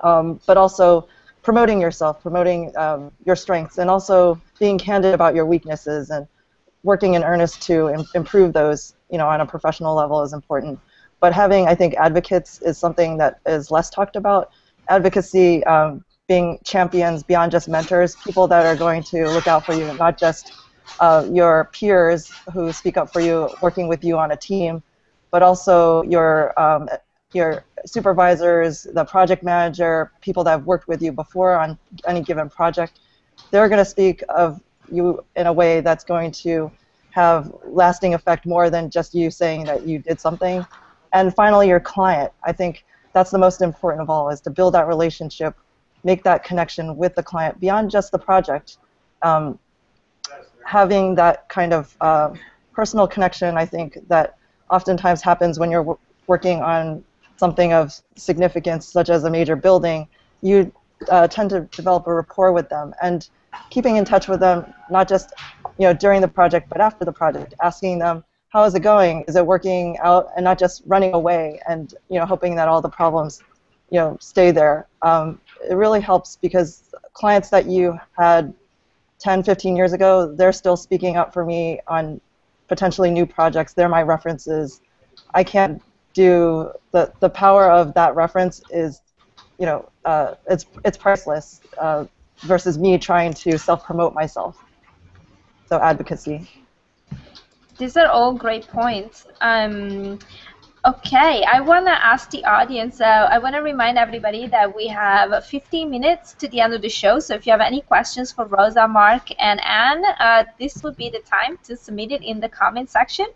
But also promoting yourself, promoting your strengths, and also being candid about your weaknesses and working in earnest to improve those, on a professional level is important. But having, I think, advocates is something that is less talked about. Advocacy, being champions beyond just mentors, people that are going to look out for you, not just your peers who speak up for you, working with you on a team, but also your supervisors, the project manager, people that have worked with you before on any given project. They're going to speak of you in a way that's going to have lasting effect more than just you saying that you did something. And finally, your client. I think that's the most important of all, is to build that relationship, make that connection with the client beyond just the project. Having that kind of personal connection, I think, that oftentimes happens when you're working on something of significance, such as a major building. You tend to develop a rapport with them, and keeping in touch with them, not just during the project, but after the project, asking them, how is it going? Is it working out? And not just running away and hoping that all the problems stay there. It really helps, because clients that you had 10, 15 years ago, they're still speaking up for me on potentially new projects. They're my references. I can't do the power of that reference is, it's priceless versus me trying to self-promote myself. So advocacy. These are all great points. Okay, I want to ask the audience, I want to remind everybody that we have 15 minutes to the end of the show, so if you have any questions for Rosa, Mark, and Anne, this would be the time to submit it in the comment section,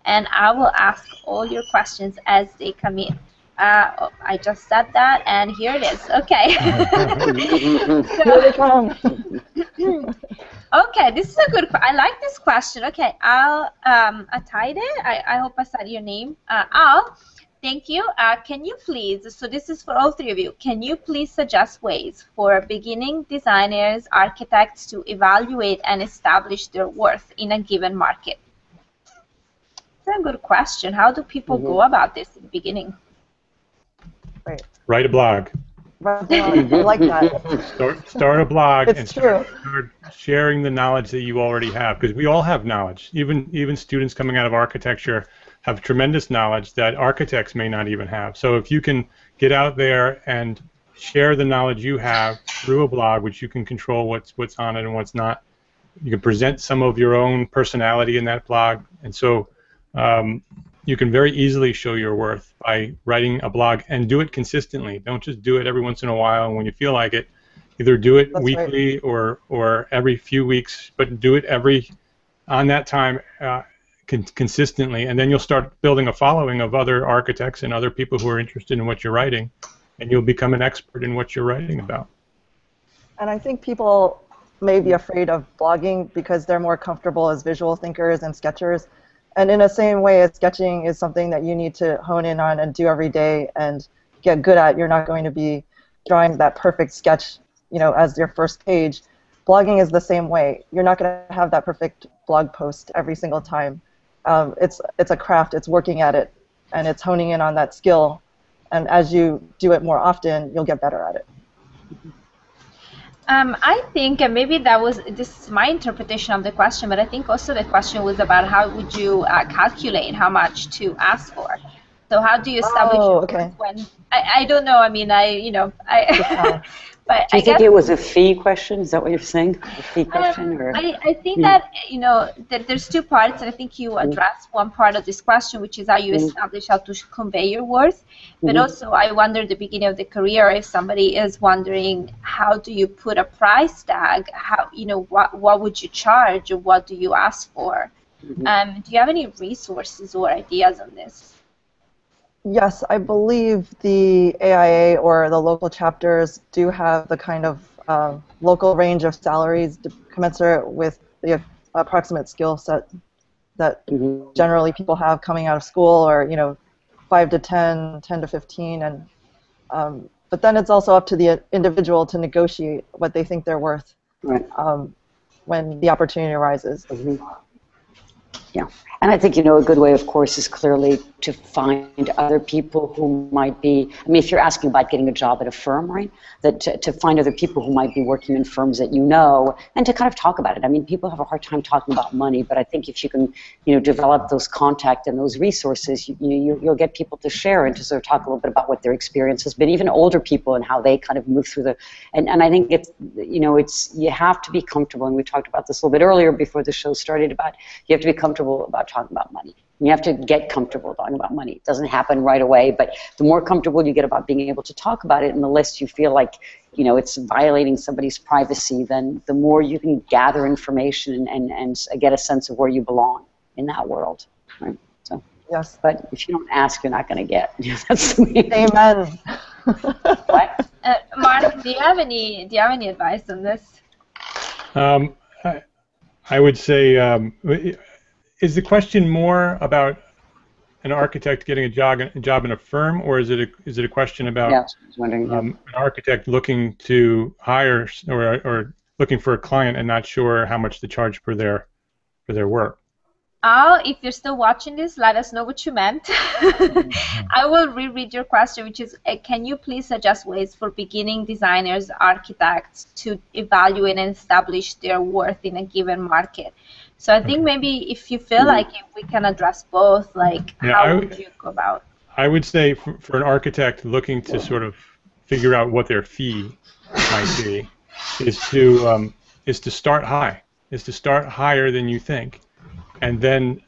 and I will ask all your questions as they come in. I just said that, and here it is. Okay. Here they come. Okay, this is a good. I like this question. Okay, Ataide. I hope I said your name. Al, thank you. Can you please? So this is for all three of you. Can you please suggest ways for beginning designers, architects to evaluate and establish their worth in a given market? That's a good question. How do people go about this in the beginning? Right. Write a blog. I like that. Start a blog. It's true. Start sharing the knowledge that you already have, because we all have knowledge. Even students coming out of architecture have tremendous knowledge that architects may not even have. So if you can get out there and share the knowledge you have through a blog, which you can control what's on it and what's not, you can present some of your own personality in that blog, and so you can very easily show your worth by writing a blog, and do it consistently. Don't just do it every once in a while and when you feel like it. Either do it weekly or every few weeks, but do it on that time consistently, and then you'll start building a following of other architects and other people who are interested in what you're writing, and you'll become an expert in what you're writing about. And I think people may be afraid of blogging because they're more comfortable as visual thinkers and sketchers. And in the same way as sketching is something that you need to hone in on and do every day and get good at, you're not going to be drawing that perfect sketch, as your first page. Blogging is the same way. You're not going to have that perfect blog post every single time. It's a craft. It's working at it, and it's honing in on that skill. And as you do it more often, you'll get better at it. I think, and maybe this is my interpretation of the question, but I think also the question was about how would you calculate how much to ask for. So how do you establish when? I don't know. I mean, but do you think it was a fee question? Is that what you're saying? A fee question, or? I think that that there's two parts, and I think you addressed one part of this question, which is how you establish how to convey your worth. But also, I wonder at the beginning of the career, if somebody is wondering how do you put a price tag, how what would you charge, or what do you ask for? Do you have any resources or ideas on this? Yes, I believe the AIA or the local chapters do have the kind of local range of salaries commensurate with the approximate skill set that generally people have coming out of school, or 5 to 10, 10 to 15, and but then it's also up to the individual to negotiate what they think they're worth when the opportunity arises. Yeah, and I think, a good way, of course, is clearly to find other people who might be, I mean, if you're asking about getting a job at a firm, right, that to find other people who might be working in firms that and to kind of talk about it. I mean, people have a hard time talking about money, but I think if you can, develop those contacts and those resources, you'll get people to share and to sort of talk a little bit about what their experience has been, even older people and how they kind of move through and I think it's, you have to be comfortable, and we talked about this a little bit earlier before the show started, about you have to be comfortable about talking about money. You have to get comfortable talking about money. It doesn't happen right away, but the more comfortable you get about being able to talk about it, and the less you feel like, it's violating somebody's privacy, then the more you can gather information and get a sense of where you belong. in that world, right? So, Yes. but if you don't ask, you're not going to get. That's the way. Amen. What? Mark, do you have any advice on this? I would say, is the question more about an architect getting a job in a firm, or is it a question about Yeah, I was wondering, an architect looking to hire or looking for a client and not sure how much to charge for their work? If you're still watching this, let us know what you meant. I will reread your question, which is, can you please suggest ways for beginning designers, architects to evaluate and establish their worth in a given market? So I think maybe if you feel like we can address both, like how would you go about? I would say for an architect looking to sort of figure out what their fee might be, is to start high, is to start higher than you think. And then,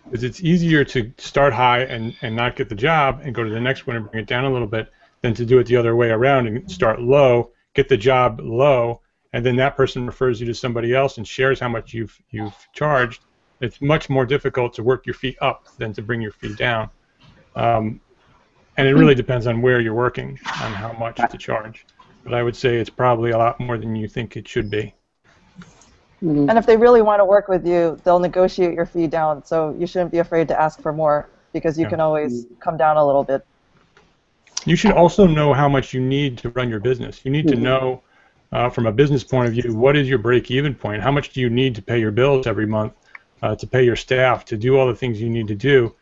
because it's easier to start high and not get the job and go to the next one and bring it down a little bit than to do it the other way around and start low, get the job low, and then that person refers you to somebody else and shares how much you've charged. It's much more difficult to work your fee up than to bring your fee down. And it really depends on where you're working, on how much to charge. But I would say it's probably a lot more than you think it should be. And if they really want to work with you, they'll negotiate your fee down. So you shouldn't be afraid to ask for more, because you can always come down a little bit. You should also know how much you need to run your business. You need to know, from a business point of view, what is your break-even point? How much do you need to pay your bills every month, to pay your staff, to do all the things you need to do,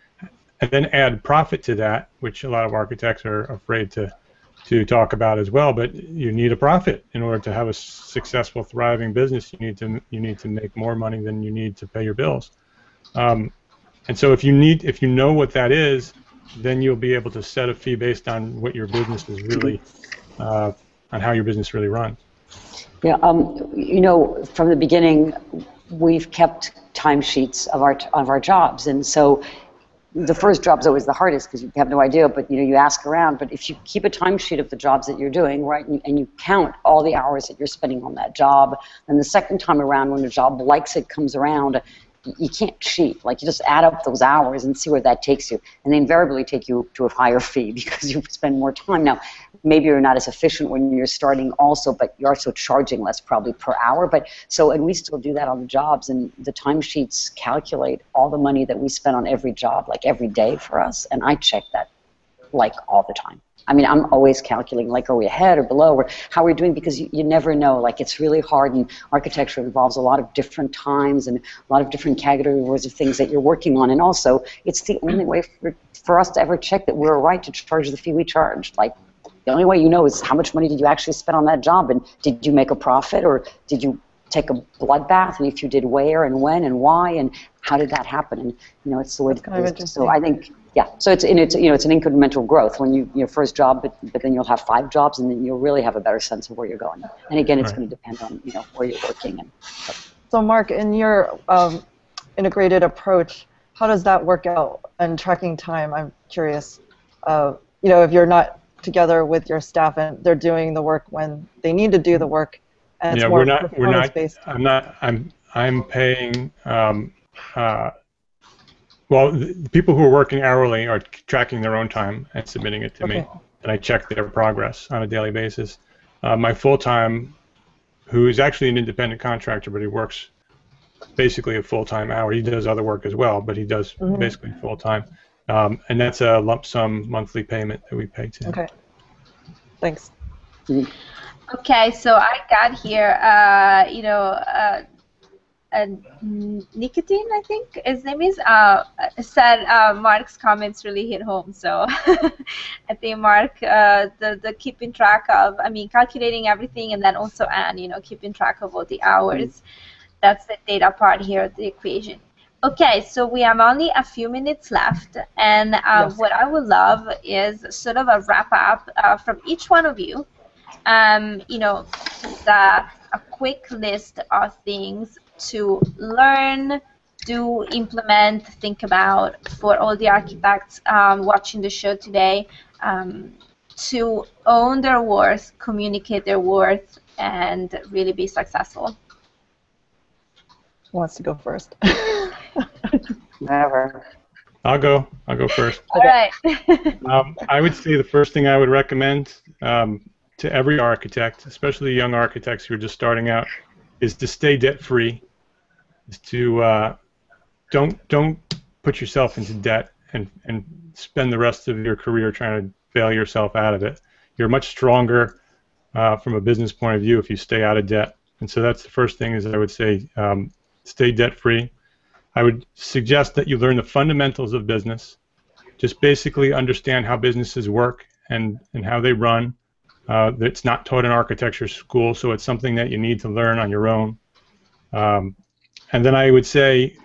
and then add profit to that, which a lot of architects are afraid to talk about as well. But you need a profit in order to have a successful, thriving business. You need to make more money than you need to pay your bills. And so if you know what that is, then you'll be able to set a fee based on what your business is really, on how your business really runs. Yeah, you know, from the beginning, we've kept timesheets of our jobs, and so the first job's always the hardest because you have no idea, but you ask around. But if you keep a timesheet of the jobs that you're doing, right, and you count all the hours that you're spending on that job, then the second time around when the job likes it comes around, you can't cheat. Like, you just add up those hours and see where that takes you, and they invariably take you to a higher fee because you spend more time. Now, maybe you're not as efficient when you're starting also, but you're also charging less probably per hour. But so, and we still do that on the jobs, and the timesheets calculate all the money that we spend on every job, like every day for us, and I check that like all the time. I mean, I'm always calculating, like, are we ahead or below, or how are we doing, because you never know. Like, it's really hard, and architecture involves a lot of different times and a lot of different categories of things that you're working on, and also, it's the only way for us to ever check that we're right to charge the fee we charge. Like, the only way you know is how much money did you actually spend on that job, and did you make a profit, or did you take a bloodbath, and if you did, where and when and why, and how did that happen? And it's the way. So I think. Yeah, so it's an incremental growth when your first job, but then you'll have 5 jobs, and then you'll really have a better sense of where you're going. And again, it's going to depend on where you're working. So Mark, in your integrated approach, how does that work out and tracking time? I'm curious. If you're not together with your staff and they're doing the work when they need to do the work, and it's more performance-based. I'm paying. Well, the people who are working hourly are tracking their own time and submitting it to me, and I check their progress on a daily basis. My full-time, who is actually an independent contractor, but he works basically a full-time hour. He does other work as well, but he does basically full-time. And that's a lump sum monthly payment that we pay to. Okay. Thanks. Okay, so I got here, Nicotine, I think his name is, said Mark's comments really hit home. So I think Mark, the keeping track of, calculating everything, and then also keeping track of all the hours. That's the data part here of the equation. Okay, so we have only a few minutes left, and what I would love is sort of a wrap up from each one of you. A quick list of things to learn, do, implement, think about for all the architects watching the show today, to own their worth, communicate their worth, and really be successful. Who wants to go first? Never. I'll go first. All right. I would say the first thing I would recommend to every architect, especially young architects who are just starting out, is to stay debt-free. Is to don't put yourself into debt and spend the rest of your career trying to bail yourself out of it. You're much stronger from a business point of view if you stay out of debt. And so that's the first thing is I would say stay debt-free. I would suggest that you learn the fundamentals of business. Just basically understand how businesses work and how they run. It's not taught in architecture school, so it's something that you need to learn on your own. And then I would say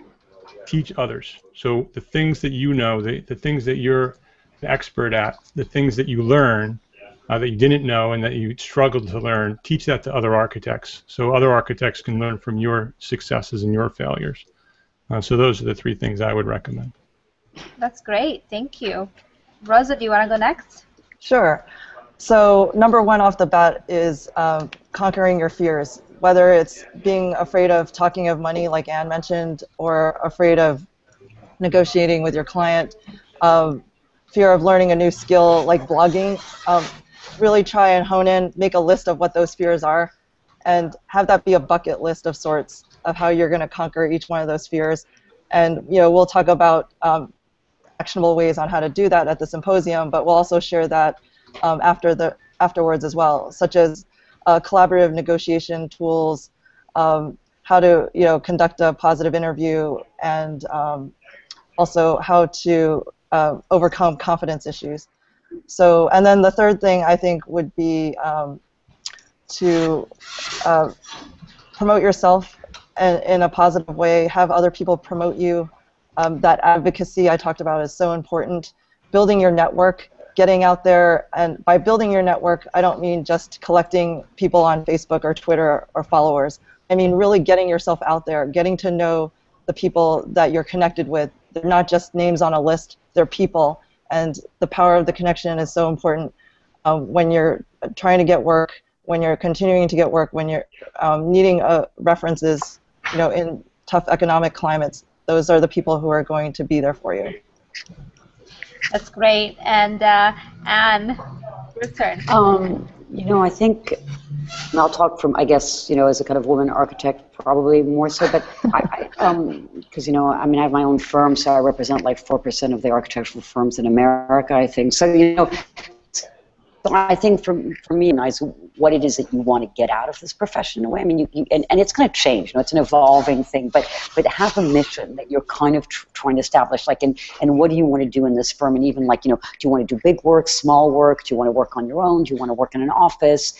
teach others. So the things that you know, the things that you're the expert at, the things that you learn that you didn't know and that you struggled to learn, teach that to other architects so other architects can learn from your successes and your failures. So those are the three things I would recommend. That's great. Thank you. Rosa, do you want to go next? Sure. So number one off the bat is conquering your fears, whether it's being afraid of talking of money, like Anne mentioned, or afraid of negotiating with your client, fear of learning a new skill like blogging. Really try and hone in, make a list of what those fears are, and have that be a bucket list of sorts of how you're going to conquer each one of those fears. And we'll talk about actionable ways on how to do that at the symposium, but we'll also share that afterwards as well, such as collaborative negotiation tools, how to conduct a positive interview, and also how to overcome confidence issues. So, and then the third thing I think would be to promote yourself in a positive way, have other people promote you. That advocacy I talked about is so important. Building your network, getting out there, and by building your network, I don't mean just collecting people on Facebook or Twitter or followers. I mean really getting yourself out there, getting to know the people that you're connected with. They're not just names on a list, they're people. And the power of the connection is so important when you're trying to get work, when you're continuing to get work, when you're needing references, in tough economic climates. Those are the people who are going to be there for you. That's great. And Anne, your turn. I think, and I'll talk from, I guess, as a kind of woman architect, probably more so, but because, I have my own firm, so I represent like 4% of the architectural firms in America, I think. So, so I think for me, it's what it is that you want to get out of this profession in a way. I mean, and it's going to change. It's an evolving thing, but have a mission that you're kind of trying to establish. Like, and what do you want to do in this firm? And even like, do you want to do big work, small work? Do you want to work on your own? Do you want to work in an office?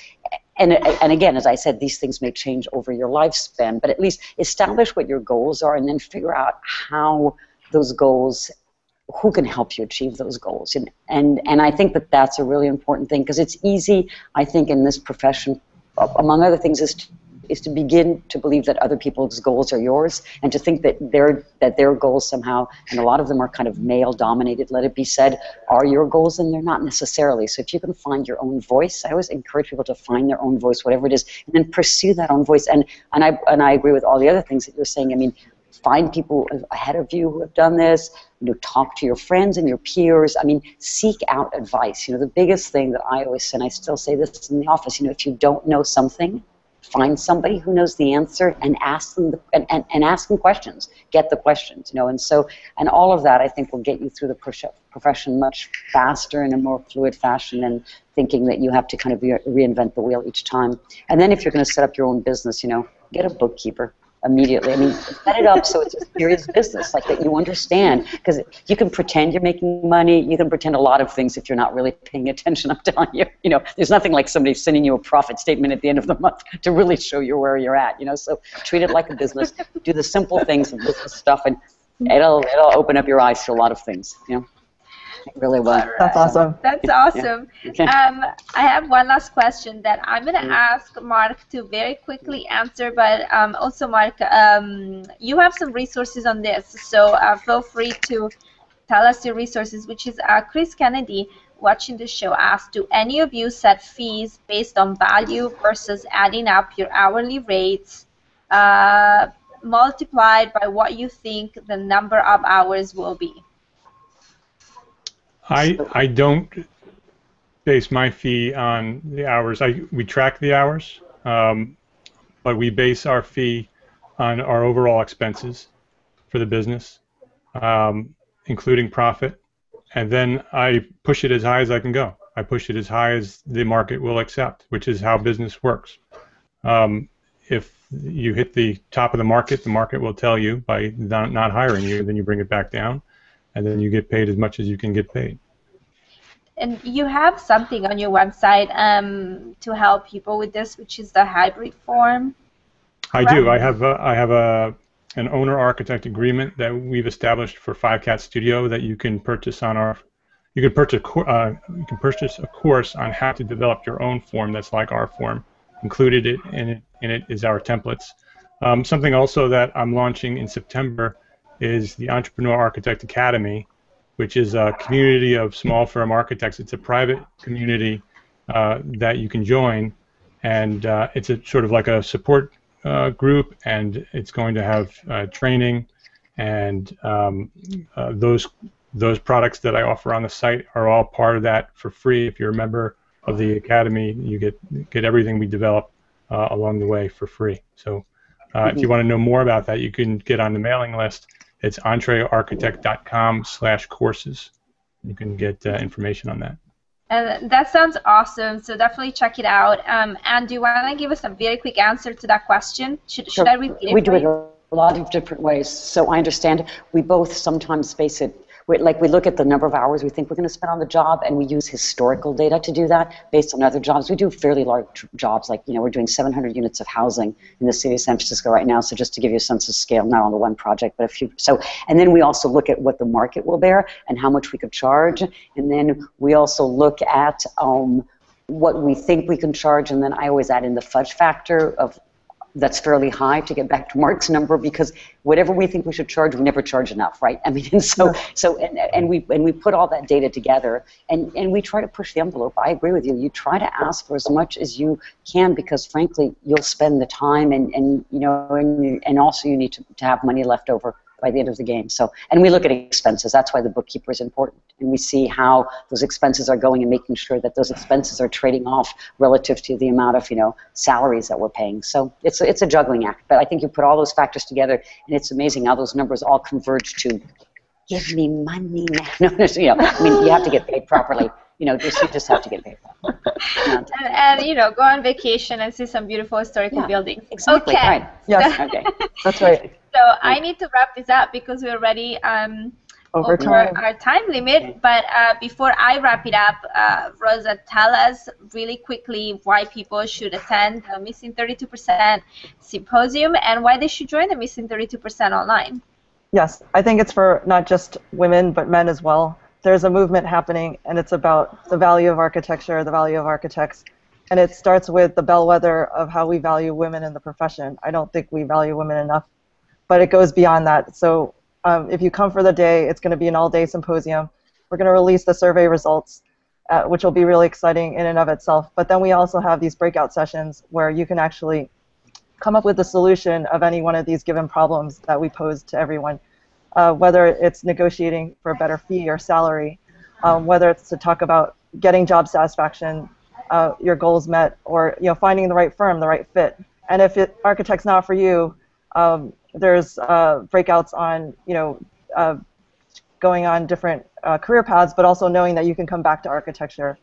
And again, as I said, these things may change over your lifespan, but at least establish what your goals are and then figure out how those goals, who can help you achieve those goals. And I think that that's a really important thing, because it's easy, I think, in this profession, among other things, is to begin to believe that other people's goals are yours, and to think that their goals somehow, and a lot of them are kind of male-dominated, let it be said, are your goals, and they're not necessarily. So if you can find your own voice, I always encourage people to find their own voice, whatever it is, and then pursue that own voice. And I agree with all the other things that you're saying. I mean, find people ahead of you who have done this. Talk to your friends and your peers. I mean, seek out advice. The biggest thing that I always say, and I still say this in the office, if you don't know something, find somebody who knows the answer and ask them and ask them questions. Get the questions, and all of that I think will get you through the profession much faster in a more fluid fashion, and thinking that you have to kind of reinvent the wheel each time. And then if you're going to set up your own business, get a bookkeeper. Immediately. I mean, set it up so it's a serious business, like that you understand, because you can pretend you're making money, you can pretend a lot of things if you're not really paying attention, I'm telling you. There's nothing like somebody sending you a profit statement at the end of the month to really show you where you're at, so treat it like a business, do the simple things and business stuff, and it'll open up your eyes to a lot of things, It really will. Right. That's awesome. That's awesome. Yeah. Okay. I have one last question that I'm going to ask Mark to very quickly answer, but also, Mark, you have some resources on this, so feel free to tell us your resources, which is Chris Kennedy, watching the show, asked, do any of you set fees based on value versus adding up your hourly rates? multiplied by what you think the number of hours will be. I don't base my fee on the hours. We track the hours, but we base our fee on our overall expenses for the business, including profit, and then I push it as high as I can go. I push it as high as the market will accept, which is how business works. If you hit the top of the market will tell you by not hiring you, then you bring it back down, and then you get paid as much as you can get paid. And you have something on your website to help people with this, which is the hybrid form. I do. I have an owner-architect agreement that we've established for 5Cat Studio that you can purchase on our. You can purchase a course on how to develop your own form that's like our form. Included in it is our templates. Something also that I'm launching in September is the Entrepreneur Architect Academy, which is a community of small firm architects. It's a private community that you can join, and it's a sort of like a support group, and it's going to have training, and those products that I offer on the site are all part of that for free. If you're a member of the academy, you get everything we develop along the way for free. So if you want to know more about that, you can get on the mailing list. It's entrearchitect.com/courses. You can get information on that. And that sounds awesome. So definitely check it out. And do you want to give us a very quick answer to that question? Should I repeat it? We do it a lot of different ways. So I understand we both sometimes base it. We look at the number of hours we think we're going to spend on the job, and we use historical data to do that based on other jobs. We do fairly large jobs, like, we're doing 700 units of housing in the city of San Francisco right now. So just to give you a sense of scale, not on the one project, but a few. So, and then we also look at what the market will bear and how much we could charge, and then we also look at what we think we can charge, and then I always add in the fudge factor of. That's fairly high to get back to Mark's number, because whatever we think we should charge, we never charge enough, right? I mean, and we put all that data together, and we try to push the envelope. I agree with you. You try to ask for as much as you can, because frankly, you'll spend the time, and also you need to have money left over by the end of the game. So, and we look at expenses. That's why the bookkeeper is important, and we see how those expenses are going and making sure that those expenses are trading off relative to the amount of salaries that we're paying. So it's a juggling act. But I think you put all those factors together, and it's amazing how those numbers all converge to give me money now. I mean, you have to get paid properly. You just have to get paid. And go on vacation and see some beautiful historical buildings. Exactly. Okay. Right. Yes. Okay. That's right. So I need to wrap this up because we're already over time. our time limit. But before I wrap it up, Rosa, tell us really quickly why people should attend the Missing 32% Symposium and why they should join the Missing 32% online. Yes, I think it's for not just women, but men as well. There's a movement happening, and it's about the value of architecture, the value of architects. And it starts with the bellwether of how we value women in the profession. I don't think we value women enough, but it goes beyond that. So if you come for the day, it's going to be an all-day symposium. We're going to release the survey results, which will be really exciting in and of itself. But then we also have these breakout sessions where you can actually come up with the solution of any one of these given problems that we pose to everyone, whether it's negotiating for a better fee or salary, whether it's to talk about getting job satisfaction, your goals met, or finding the right firm, the right fit. And if architect's not for you, there's breakouts on going on different career paths, but also knowing that you can come back to architecture,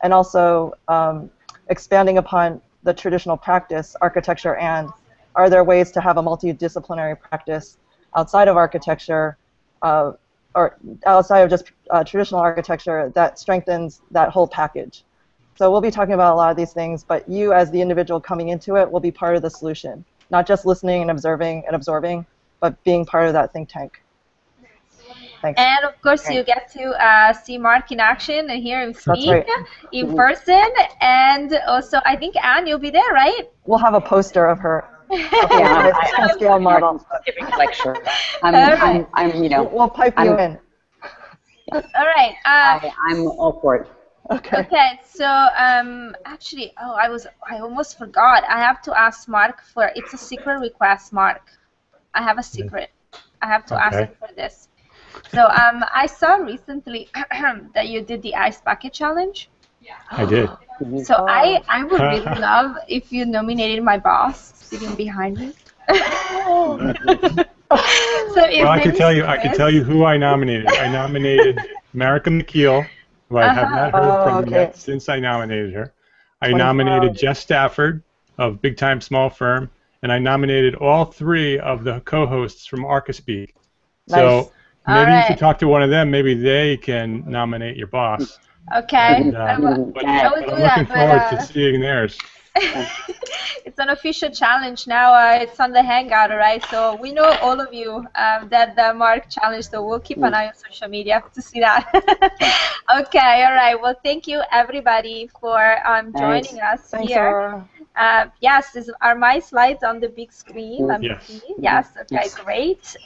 and also expanding upon the traditional practice, architecture, and are there ways to have a multidisciplinary practice outside of architecture, or outside of just traditional architecture, that strengthens that whole package. So we'll be talking about a lot of these things, but you as the individual coming into it will be part of the solution, not just listening and observing and absorbing, but being part of that think tank. Thanks. And of course, you get to see Mark in action and hear him speak in person. And also, I think, Anne, you'll be there, right? We'll have a poster of her. I'm scale model. Giving a lecture. We'll pipe you in. All right. I'm all for it. Okay. So actually, I almost forgot. I have to ask Mark for. It's a secret request, Mark. I have a secret. I have to ask Okay. you for this. So I saw recently that you did the Ice Bucket Challenge. I did. So I would really love if you nominated my boss sitting behind me. So Well, I can tell you who I nominated. I nominated Marika McKeel, who I have not heard from yet since I nominated her. I nominated Jess Stafford of Big Time Small Firm, and I nominated all three of the co-hosts from ArcaSpeak. So maybe you can talk to one of them. Maybe they can nominate your boss. Okay. I will do that. I'm looking forward to seeing theirs. It's an official challenge now. It's on the Hangout, right? So we know all of you that the Mark challenge. So we'll keep an eye on social media to see that. Okay. All right. Well, thank you everybody for joining us here. Yes, are my slides on the big screen? Yes. Yes. Okay. Great.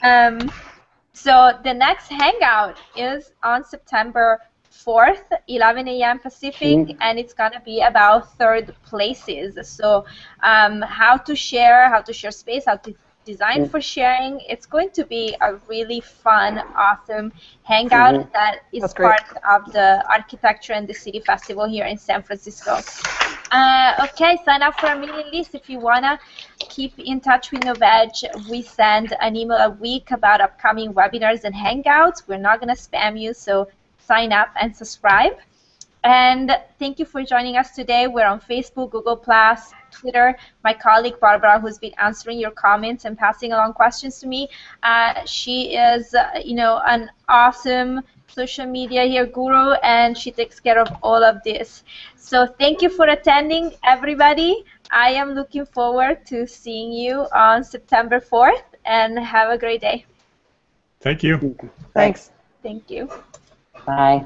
So the next Hangout is on September 4th, 11 a.m. Pacific, and it's going to be about third places. So how to share space, how to design for sharing. It's going to be a really fun, awesome hangout that is part of the Architecture and the City Festival here in San Francisco. Okay, sign up for our mailing list if you want to keep in touch with NoVeg. We send an email a week about upcoming webinars and hangouts. We're not going to spam you, so sign up and subscribe. And thank you for joining us today. We're on Facebook, Google+, Twitter. My colleague Barbara, who's been answering your comments and passing along questions to me, she is, an awesome social media guru, and she takes care of all of this. So thank you for attending, everybody. I am looking forward to seeing you on September 4th, and have a great day. Thank you. Thanks. Thank you. Bye.